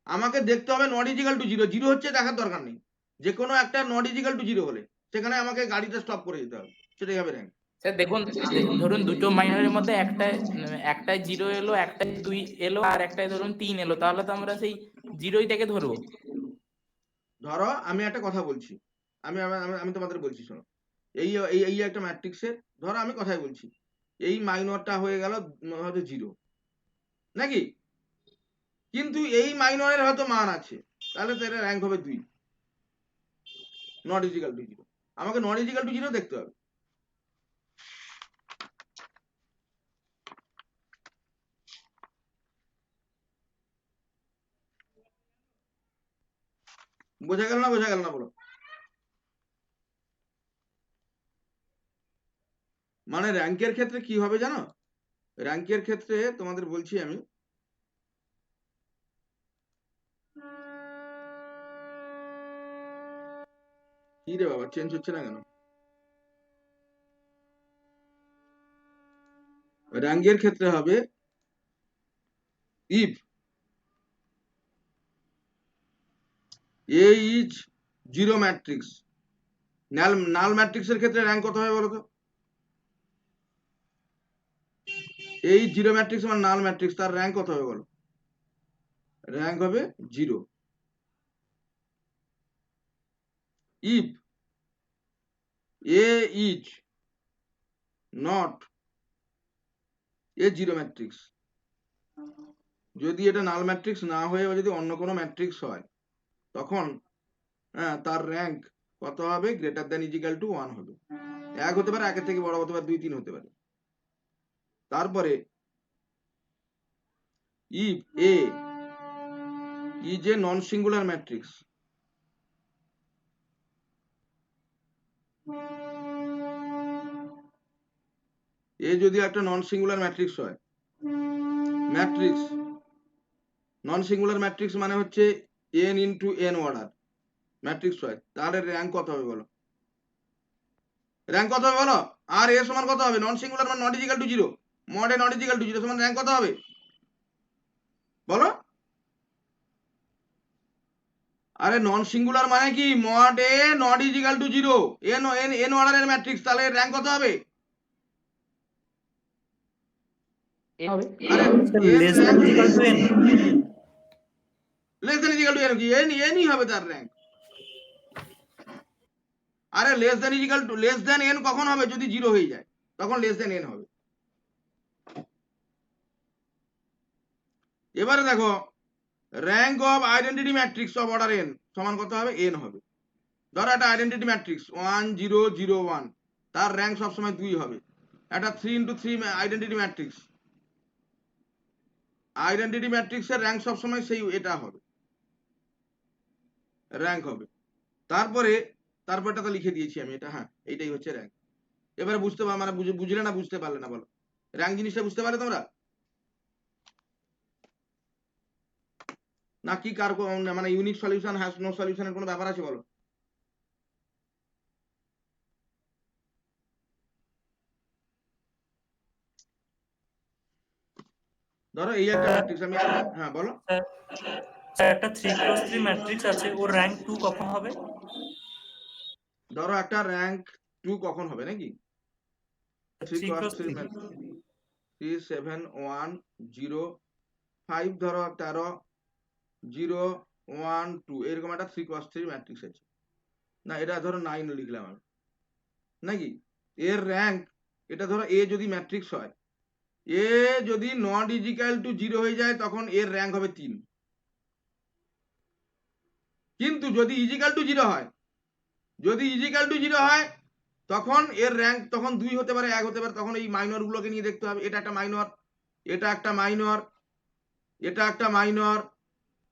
আমাকে দেখতে হবে নট ইজিক্যাল টু 0, 0 হচ্ছে দেখার দরকার নেই। যে কোনো একটা নট ইজিক্যাল টু 0 হলে সেখানে আমাকে গাড়িটা স্টপ করে দিতে হবে, সেটাই হবে র্যাঙ্ক।
স্যার দেখুন, ধরুন দুটো মাইনরের মধ্যে একটায় 0 এলো, একটায় 2 এলো আর একটায় ধরুন 3 এলো, তাহলে তো আমরা সেই জিরোইটাকে ধরবো।
ধরো আমি একটা কথা বলছি, আমি আমি আমি- আমি তোমাদের বলছি শোনো, এই এই এই একটা ম্যাট্রিক্সের, ধরো আমি কথাই বলছি, এই মাইনরটা হয়ে গেল হয়তো 0, নাকি? কিন্তু এই মাইনরের হয়তো মান আছে, তাহলে তো এর র্যাঙ্ক হবে 2, নট ইজিক্যাল টু 0। আমাকে নট ইজিক্যাল টু 0 দেখতে হবে। বোঝা গেল না, বোঝা গেল না বলো? মানে র্যাঙ্কের ক্ষেত্রে কি হবে জানো? র্যাঙ্কের ক্ষেত্রে তোমাদের বলছি আমি, কি রে বাবা চেঞ্জ হচ্ছে না কেন? র্যাঙ্কের ক্ষেত্রে হবে ইফ এ ইজ 0 ম্যাট্রিক্স। নাল ম্যাট্রিক্সের ক্ষেত্রে র্যাঙ্ক কত হবে বলো তো? এই 0 ম্যাট্রিক্স মানে নাল ম্যাট্রিক্স, তার র্যাঙ্ক কত হবে বলো? র্যাঙ্ক হবে 0। If A is not a 0 matrix, যদি এটা নাল ম্যাট্রিক্স না হয়ে যদি অন্য কোনো ম্যাট্রিক্স হয়, তখন তার র্যাঙ্ক কত হবে? গ্রেটার দ্যান ইজিক্যাল টু 1 হবে। 1 হতে পারে, 1 থেকে বড় হতে পারে, 2, 3 হতে পারে। তারপরে if A is a non singular matrix, A যদি একটা নন সিঙ্গুলার ম্যাট্রিক্স হয়, ম্যাট্রিক্স নন সিঙ্গুলার ম্যাট্রিক্স মানে হচ্ছে n into n order matrix হয়, তাহলে র্যাঙ্ক কত হবে বলো? র্যাঙ্ক কত হবে বলো? আর এ সমান কত হবে? নন সিঙ্গুলার মানে not is equal to 0, mod A not is equal to 0 সমান র্যাঙ্ক কত হবে বলো? আরে নন সিঙ্গুলার মানে কি? Mod A not is equal to 0, n অর্ডারের ম্যাট্রিক্স, তাহলে র্যাঙ্ক কত হবে?
হবে
আরে
less than is equal to n।
Less than is equal to n কি? nই হবে তার র্যাঙ্ক। আরে less than is equal to less than n কখন হবে? যদি 0 হয়ে যায়, তখন লেস দ্যান n হবে। এবারে দেখো, rank of identity matrix of order n সমান কত হবে? n হবে। ধরো একটা আইডেন্টিটি ম্যাট্রিক্স 1 0 0 1, তার র্যাঙ্ক সবসময় 2 হবে। একটা 3 ইন্টু 3 আইডেন্টিটি ম্যাট্রিক্স, আইডেন্টিটি ম্যাট্রিক্সের র্যাঙ্ক সবসময় সেই এটা হবে, র্যাঙ্ক হবে। তারপরটা তো লিখে দিয়েছি আমি, এটা হ্যাঁ এইটাই হচ্ছে র্যাঙ্ক। এবারে বুঝতে পার মানে বুঝলে না বুঝতে পারলে না বলো? র্যাঙ্ক জিনিসটা বুঝতে পারলে তোমরা? না কি কার মানে ইউনিক সলিউশন হ্যাজ নো সলিউশনের কোনো ব্যাপার আছে বলো? ধরো এই একটা ম্যাট্রিক্স আমি, হ্যাঁ বলো।
স্যার একটা 3x3 ম্যাট্রিক্স আছে, ওর র্যাঙ্ক 2 কখন হবে?
ধরো একটা র্যাঙ্ক 2 কখন হবে নাকি? 3x3 3 7 1 0 5 ধরো 13 0 1 2 এরকম একটা 3x3 ম্যাট্রিক্স আছে। না এটা ধরো 9 লিখলাম আমি, নাকি? এর র্যাঙ্ক, এটা ধরো এ যদি ম্যাট্রিক্স হয়, এ যদি নট ইজিক্যাল টু 0 হয়ে যায়, তখন এর র্যাঙ্ক হবে 3। কিন্তু যদি ইজিক্যাল টু 0 হয়, যদি ইজিক্যাল টু 0 হয়, তখন এর র্যাঙ্ক তখন 2 হতে পারে, 1 হতে পারে। তখন এই মাইনর গুলোকে নিয়ে দেখতে হবে। এটা একটা মাইনর, এটা একটা মাইনর, এটা একটা মাইনর,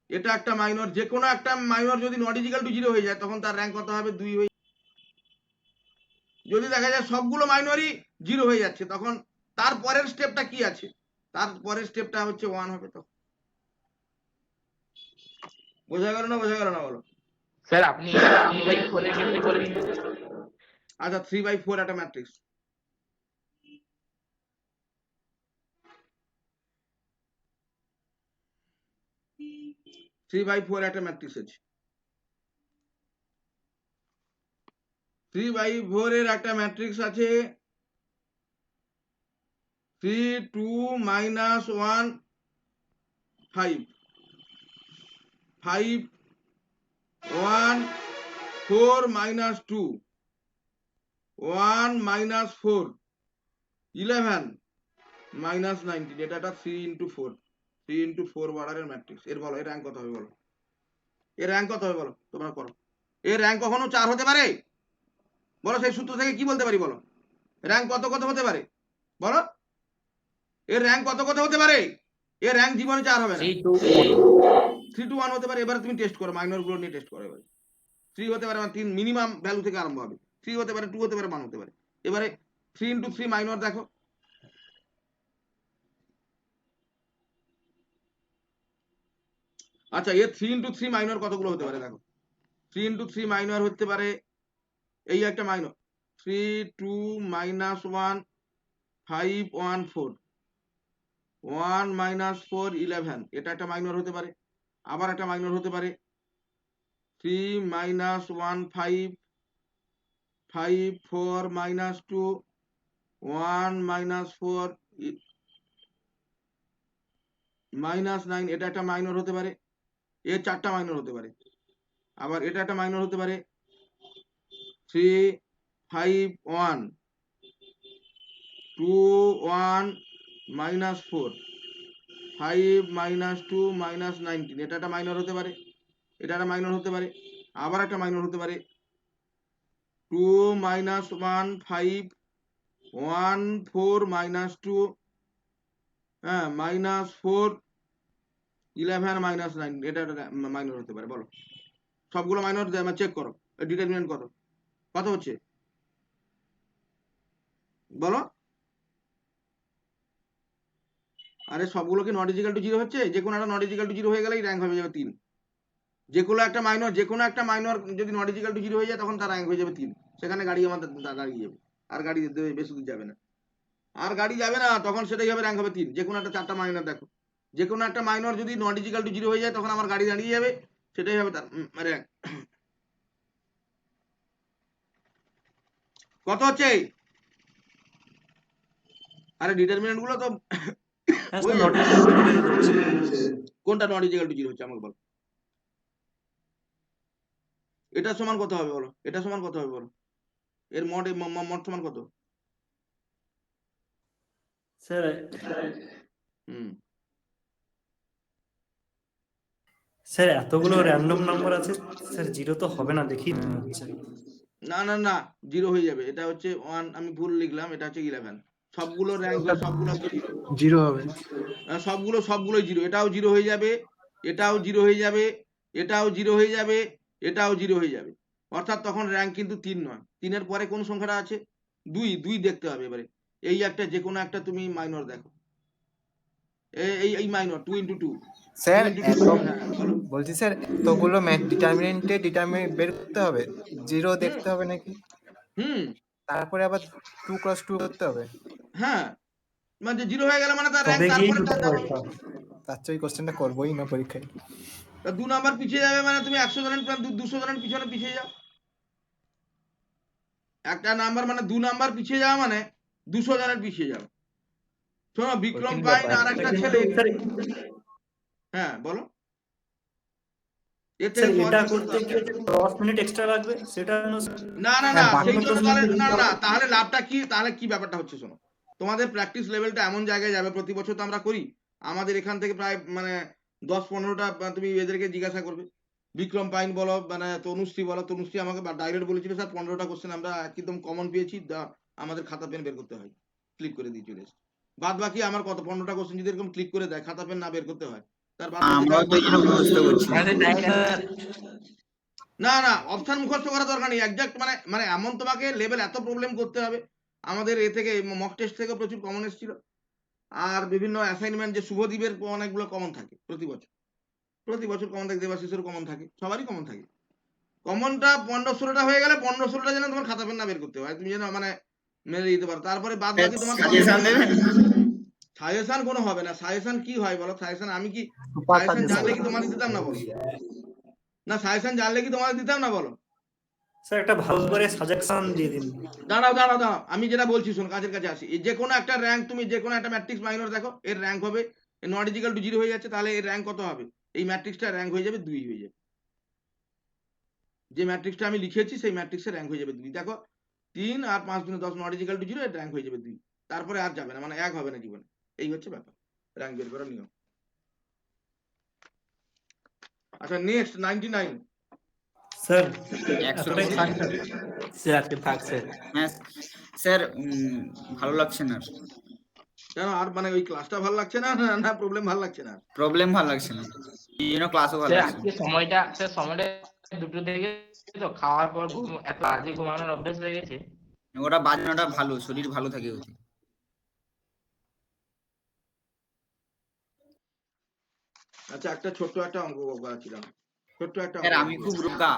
এটা একটা মাইনর। যে কোনো একটা মাইনর যদি নট ইজিক্যাল টু 0 হয়ে যায়, তখন তার র্যাঙ্ক কত হবে? 2 হয়ে। যদি দেখা যায় সবগুলো মাইনরই 0 হয়ে যাচ্ছে, তখন তার পরের স্টেপটা কি আছে? তার পরের স্টেপটা হচ্ছে 1 হবে। তখন বোঝা গেল না, বোঝা গেল না বলো?
স্যার আপনি এটা 3/4 এর ক্ষেত্রে করে দিন।
আচ্ছা 3/4 একটা ম্যাট্রিক্স, 3/4 একটা ম্যাট্রিক্স আছে। 3/4 এর একটা ম্যাট্রিক্স আছে 3 2 -1 5। 5 1 4 minus 2 1 minus 4 11 minus 19 এটা একটা 3 into 4 3 into 4 অর্ডারের ম্যাট্রিক্স। এর বলো এর র্যাঙ্ক কত হবে বলো, এর র্যাঙ্ক কত হবে বলো, তোমরা করো। এর র্যাঙ্ক কখনো 4 হতে পারে বলো, সেই সূত্র থেকে কি বলতে পারি বলো, র্যাঙ্ক কত কত হতে পারে বলো, এর র্যাঙ্ক কত কত হতে পারে, এর র্যাঙ্ক জীবনে 4 হবে না, 3 to 1 হতে পারে। এবারে তুমি টেস্ট করো, মাইনর গুলো নিয়ে টেস্ট করো। এবারে 3 হতে পারে, মানে 3 মিনিমাম ভ্যালু থেকে আরম্ভ হবে, 3 হতে পারে, 2 হতে পারে, 1 হতে পারে। এবারে 3 into 3 মাইনর দেখো, আচ্ছা এর 3 into 3 মাইনর কতগুলো হতে পারে দেখো, 3 into 3 মাইনর হতে পারে, এই একটা মাইনর 3 2 minus 1 5 1 4 1 minus 4 11, এটা একটা মাইনর হতে পারে। আবার একটা মাইনর হতে পারে 3 minus 1 5 5 4 minus 2 1 minus 4 minus 9, এটা একটা মাইনর হতে পারে। এর 4টা মাইনর হতে পারে। আবার এটা একটা মাইনর হতে পারে 3 5 1 2 1 minus 4 5 minus 2 minus 19, এটা একটা মাইনর হতে পারে। এটা একটা মাইনর হতে পারে। আবার একটা মাইনর হতে পারে 2 minus 1 5 1 4 minus 2 হ্যাঁ minus 4 11 minus 9, এটা একটা মাইনর হতে পারে। বলো সবগুলো মাইনর চেক করো, ডিটারমিনেন্ট কত কত হচ্ছে বলো। আরে সবগুলো কি নট ইজিক্যাল টু 0 হচ্ছে? যে কোনো একটা নট ইজিক্যাল টু 0 হয়ে গেলেই র্যাঙ্ক হয়ে যাবে 3। যে কোনো একটা মাইনর যদি নট ইজিক্যাল টু 0 হয়ে যায় তখন তার র্যাঙ্ক হয়ে যাবে 3। সেখানে গাড়ি আমাদের দাঁড়িয়ে যাবে, আর গাড়ি বেশি দূর যাবে না, আর গাড়ি যাবে না, তখন সেটাই হবে র্যাঙ্ক হবে 3। যে কোনো একটা 4টা মাইনর দেখো, যে কোনো একটা মাইনর যদি নট ইজিক্যাল টু 0 হয়ে যায় তখন আমার গাড়ি দাঁড়িয়ে যাবে, সেটাই হবে তার র্যাঙ্ক। কত হচ্ছে? আরে ডিটারমিনেন্ট গুলো তো কোনটা নট ইজিক্যাল টু 0 হচ্ছে আমাকে বলো। এটা সমান কত হবে বলো, এটা সমান কত হবে বলো, এর মড সমান কত?
স্যার স্যার এতগুলো র্যান্ডম নাম্বার আছে স্যার, 0 তো হবে না দেখি মনে হচ্ছে।
না না না 0 হয়ে যাবে। এটা হচ্ছে 1, আমি ভুল লিখলাম, এটা হচ্ছে 11। সবগুলো র্যাঙ্ক সবগুলো
0 হবে,
সবগুলোই 0। এটাও 0 হয়ে যাবে, এটাও 0 হয়ে যাবে, এটাও 0 হয়ে যাবে, এটাও 0 হয়ে যাবে। অর্থাৎ তখন র্যাঙ্ক কিন্তু 3 নয়। 3 এর পরে কোন সংখ্যাটা আছে? 2 দেখতে হবে। এবারে এই একটা যে কোনো একটা তুমি মাইনর দেখো, এই মাইনর 2 into 2
স্যার
2 into 2, হ্যাঁ বলো।
বলছি স্যার এতগুলো ডিটারমিনেন্ট বের করতে হবে, 0 দেখতে হবে নাকি? তারপরে আবার 2 × 2 করতে হবে।
হ্যাঁ মানে 0 হয়ে গেল মানে তার
তবে
র্যাঙ্ক
গিয়ে
তারপরে
তার চেয়ে কোশ্চেনটা করবোই না পরীক্ষায়।
2 নাম্বার পিছিয়ে যাবে মানে তুমি 100 জনের 200 জনের পিছনে পিছিয়ে যাও। একটা নাম্বার মানে 2 নাম্বার পিছিয়ে যাওয়া মানে 200 জনের পিছিয়ে যাও। শোনো বিক্রম পাইন আর একটা ছেলে, হ্যাঁ বলো, এর থেকে
এটা করতে গিয়ে 10 মিনিট এক্সট্রা লাগবে সেটা
না না না সেই জন্য তাহলে না না তাহলে লাভটা কি, তাহলে কি ব্যাপারটা হচ্ছে শোনো, তোমাদের প্র্যাকটিস লেভেলটা এমন জায়গায় যাবে, প্রতি বছর তো আমরা করি, আমাদের এখান থেকে প্রায় মানে 10-15টা তুমি এদেরকে জিজ্ঞাসা করবে, বিক্রম পাইন বলো মানে তনুশ্রী বলো, তনুশ্রী আমাকে ডাইরেক্ট বলেছিল স্যার 15টা কোশ্চেন আমরা একদম কমন পেয়েছি, আমাদের খাতা পেন বের করতে হয়, ক্লিক করে দিয়ে চলে এসে বাদ বাকি আমার কত 15টা কোশ্চেন যদি এরকম ক্লিক করে দেয় খাতা পেন না বের করতে হয়, তার বাদ না না অপশন মুখস্থ করা দরকার নেই, একজাক্ট মানে এমন তোমাকে লেভেল এত প্রবলেম করতে হবে। আমাদের এ থেকে মক টেস্ট থেকে প্রচুর কমন এসেছিল, আর বিভিন্ন অ্যাসাইনমেন্ট যে শুভদীপের অনেকগুলো কমন থাকে প্রতি বছর কমন থাকে, দেবাশিসের কমন থাকে, সবারই কমন থাকে। কমনটা 15-16টা হয়ে গেলে 15-16টা যেন তোমার খাতা পেন না বের করতে হয়, তুমি যেন মানে মেরে দিতে পারো। তারপরে বাদ বাকি তোমার সাজেশন কোনো হবে না। সাজেশন কি হয় বলো, সাজেশন আমি কি সাজেশন জানলে কি তোমাদের দিতাম না বলো, না সাজেশন জানলে কি তোমাদের দিতাম না বলো।
স্যার একটা ভালো করে সাজেশন দিয়ে দিন।
দাঁড়াও আমি যেটা বলছি শোন, কাজের কাছে আসি। যে কোনো একটা র্যাঙ্ক তুমি যে কোনো একটা ম্যাট্রিক্স মাইনর দেখো, এর র্যাঙ্ক হবে নট ইজিক্যাল টু 0 হয়ে যাচ্ছে, তাহলে এর র্যাঙ্ক কত হবে? এই ম্যাট্রিক্সটা র্যাঙ্ক হয়ে যাবে 2 হয়ে যাবে। যে ম্যাট্রিক্সটা আমি লিখেছি সেই ম্যাট্রিক্সের র্যাঙ্ক হয়ে যাবে 2। দেখো 3 আর 5 × 10 নট ইকুয়াল টু 0, এর র্যাঙ্ক হয়ে যাবে 2। তারপরে আর যাবে না, মানে 1 হবে না জীবনে। এই হচ্ছে ব্যাপার র্যাঙ্ক বের করার নিয়ম। আচ্ছা নেক্সট 99।
স্যার
160
স্যার আজকে থাক স্যার।
হ্যাঁ স্যার, ভালো লাগছে না,
কেন আর মানে ওই ক্লাসটা ভালো লাগছে না, না প্রবলেম ভালো লাগছে না?
প্রবলেম ভালো লাগছে না, এই জন্য ক্লাসও ভালো
স্যার
লাগছে না।
আজকে সময়টা 2টো থেকে তো খাওয়ার পর এত আজকে ঘুমানোর অভ্যাস হয়ে গেছে।
ওটা বাজনাটা ভালো, শরীর ভালো থাকে ওতে।
আচ্ছা একটা ছোট্ট একটা অঙ্ক করাচ্ছিলাম, ছোট্ট একটা
স্যার
অঙ্ক
আমি খুব রোগা,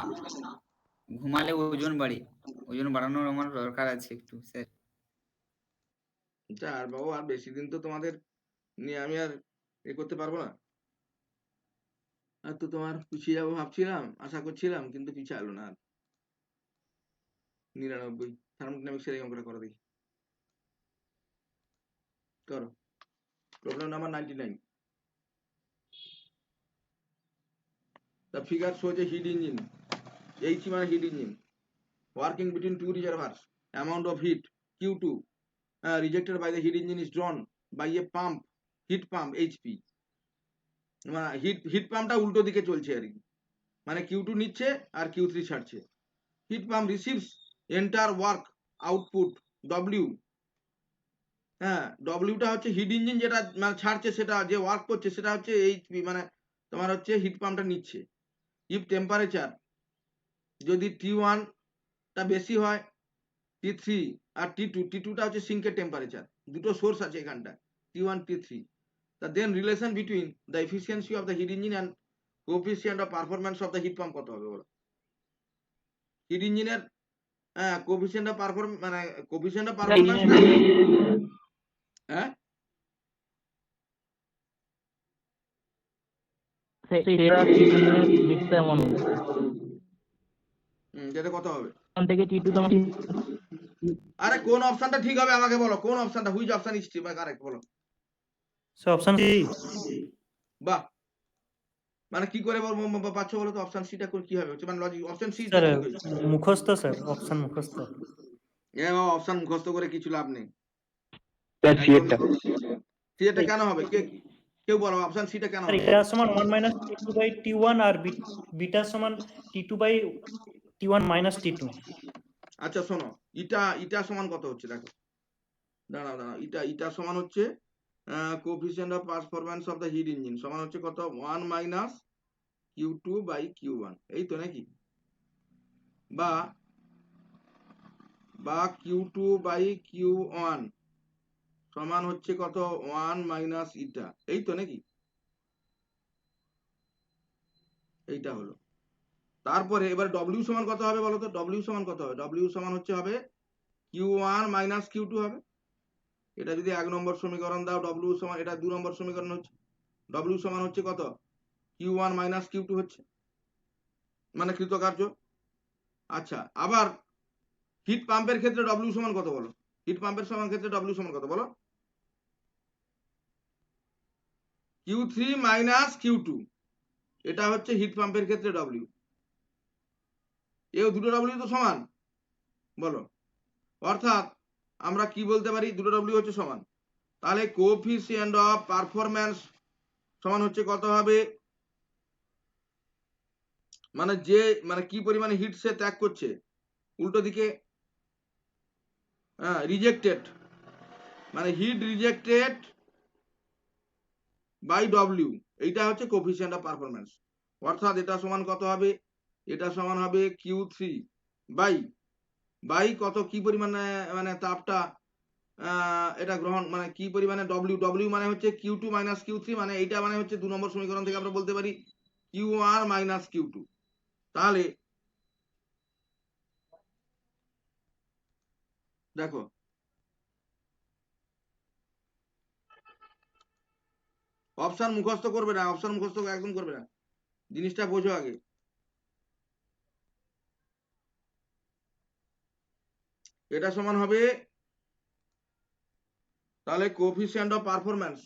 ঘুমালে ওজন বাড়ে, ওজন বাড়ানোর আমার দরকার আছে একটু স্যার।
আর বাবু আর বেশি দিন তো তোমাদের নিয়ে আমি আর করতে পারবো না। আর তো তোমার পিছিয়ে যাবো ভাবছিলাম, আশা করছিলাম, কিন্তু পিছিয়ে এলো না আর। 99 থার্মোডাইনামিক্সের এই অঙ্কটা করো দেখি, করো। Problem number 99। The figure shows a heat engine, H মানে heat engine, working between two reservoirs. Amount of heat Q2 rejected by the heat engine is drawn by a pump, heat pump HP. Heat পাম্পটা উল্টো দিকে চলছে আর কি, মানে Q2 নিচ্ছে আর Q3 ছাড়ছে। Heat pump receives enter work output W। হ্যাঁ, ডব্লিউটা হচ্ছে হিট ইঞ্জিন যেটা মানে ছাড়ছে, সেটা যে ওয়ার্ক করছে সেটা হচ্ছে এইচপি, মানে তোমার হচ্ছে হিট পাম্পটা নিচ্ছে। ইফ টেম্পারেচার যদি T1 টা বেশি হয়, T3 আর T2টা হচ্ছে সিঙ্কের টেম্পারেচার, দুটো সোর্স আছে এখানটা T1 T3। তা then relation between the efficiency of the heat engine and coefficient of performance of the heat pump কত হবে বলো? হিট ইঞ্জিনের কোএফিসিয়েন্ট অফ পারফরম্যান্স মানে কোএফিসিয়েন্ট অফ পারফরম্যান্স, হ্যাঁ যেটা কত হবে?
থেকে T2 তোমার
আরে কোন অপশনটা ঠিক হবে আমাকে বলো, কোন অপশনটা, হুইচ অপশন ইজ কারেক্ট বলো।
Sir option C.
বাহ, মানে কি করে পাচ্ছ বলো তো? অপশন সিটা করে কি হবে হচ্ছে, মানে লজিক অপশন সি
স্যার
ঠিক হয়েছে।
মুখস্থ স্যার, অপশন মুখস্থ।
বাবা অপশন মুখস্থ করে কিছু লাভ নেই।
স্যার সিএরটা
সিটা কেন হবে? কেউ বলো অপশন সিটা কেন হবে?
এটা সমান 1 - T2/T1 আর বিটা সমান T2/T1 - T2।
আচ্ছা শোনো, ইটা সমান কত হচ্ছে দেখো, দাঁড়াও ইটা সমান হচ্ছে coefficient of performance of the heat engine সমান হচ্ছে কত? 1 - Q2/Q1, এই তো নাকি? বা Q2/Q1 সমান হচ্ছে কত? 1 - ইটা, এই তো নাকি? এইটা হলো। তারপরে এবার W সমান কত হবে বলো তো? W সমান কত হবে? W সমান হবে Q1 - Q2 হবে। এটা যদি 1 নম্বর সমীকরণ দাও, W সমান, এটা 2 নম্বর সমীকরণ হচ্ছে, W সমান হচ্ছে কত? Q1 - Q2 হচ্ছে, মানে কৃতকার্য। আচ্ছা আবার হিট পাম্পের ক্ষেত্রে W সমান কত বলো? হিট পাম্পের সমান ক্ষেত্রে W সমান কত বলো? Q3 - Q2, এটা হচ্ছে হিট পাম্পের ক্ষেত্রে W। এও দুটো W তো সমান বলো, অর্থাৎ আমরা কি বলতে পারি? দুটো W হচ্ছে সমান। তাহলে কোএফিসিয়েন্ট অফ পারফরম্যান্স সমান হচ্ছে কত হবে? মানে যে মানে কি পরিমাণে হিট সে ত্যাগ করছে, উল্টো দিকে রিজেক্টেড, মানে হিট রিজেক্টেড বাই ডব্লিউ, এইটা হচ্ছে কোএফিসিয়েন্ট অফ পারফরম্যান্স। অর্থাৎ এটা সমান কত হবে? এটা সমান হবে Q3 বাই কত, কি পরিমাণে মানে তাপটা এটা গ্রহণ, মানে কি পরিমাণে ডব্লিউ মানে হচ্ছে Q2 - Q3, মানে এইটা মানে হচ্ছে 2 নম্বর সমীকরণ থেকে আমরা বলতে পারি Q1 - Q2। তাহলে দেখো অপশন মুখস্থ করবে না, অপশন মুখস্থ একদম করবে না, জিনিসটা বোঝো আগে। এটা সমান হবে তাহলে কোএফিসিয়েন্ট অফ পারফরম্যান্স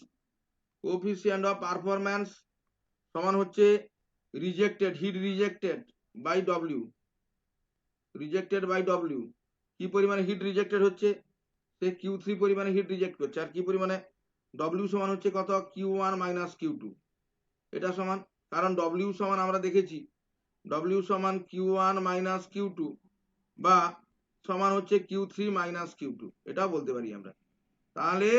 সমান হচ্ছে rejected, heat rejected by W, rejected by W. কি পরিমাণে হিট রিজেক্টেড হচ্ছে, সে Q3 পরিমাণে হিট রিজেক্ট করছে, আর কি পরিমাণে, W সমান হচ্ছে কত, Q1 মাইনাস Q2, এটা সমান, কারণ W সমান আমরা দেখেছি W সমান Q1 মাইনাস Q2 বা সমান হচ্ছে Q3 মাইনাস Q2, এটাও বলতে পারি আমরা। তাহলে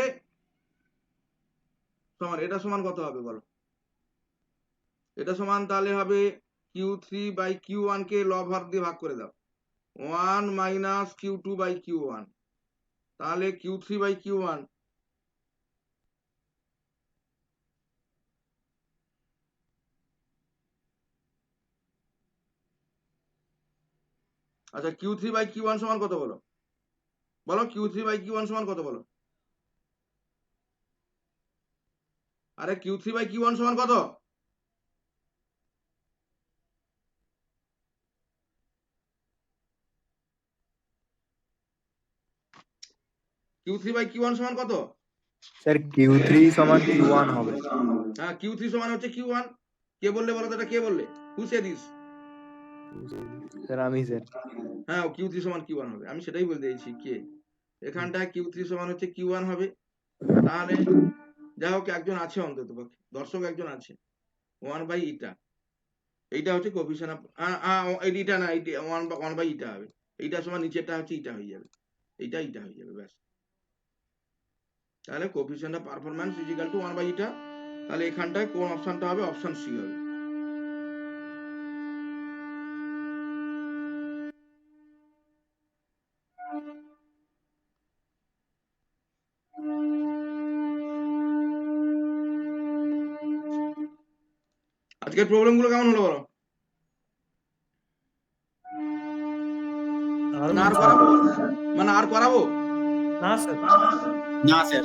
সমান, এটা সমান কত হবে বলো, এটা সমান তাহলে হবে Q3 বাই Q1 কে লব হর দিয়ে ভাগ করে দাও, 1 মাইনাস Q2 বাই Q1, তাহলে Q3 বাই Q1 আচ্ছা Q3 বাই Q1 সমান কত বলো, বলো Q3 বাই Q1 সমান কত বলো, আরে Q3 বাই Q1 সমান কত, Q3 বাই Q1 সমান কত,
স্যার Q3 সমান Q1 হবে।
হ্যাঁ Q3 সমান হচ্ছে Q1, কে বললে বলো তো, এটা কে বললে, হু সে দিস,
স্যার আমি স্যার।
হ্যাঁ Q3 সমান Q1 হবে, আমি সেটাই বলতে চাইছি, কে এখানটায় Q3 সমান হচ্ছে Q1 হবে। তাহলে যাই হোক একজন আছে অন্তত পক্ষে, দর্শক একজন আছে, 1 বাই ইটা, এইটা হচ্ছে কোফিশিয়েন্ট অফ, এইটা না, এইটা 1 বাই ইটা হবে, এইটা সমান নিচেরটা হচ্ছে ইটা হয়ে যাবে, এইটা ইটা হয়ে যাবে, ব্যাস। তাহলে coefficient of performance is equal to 1 by eta, তাহলে এখানটায় কোন অপশনটা হবে, অপশন সি হবে। আজকের প্রবলেম গুলো কেমন হলো বলো, না আর করাবো, মানে আর করাবো
না স্যার।
না স্যার।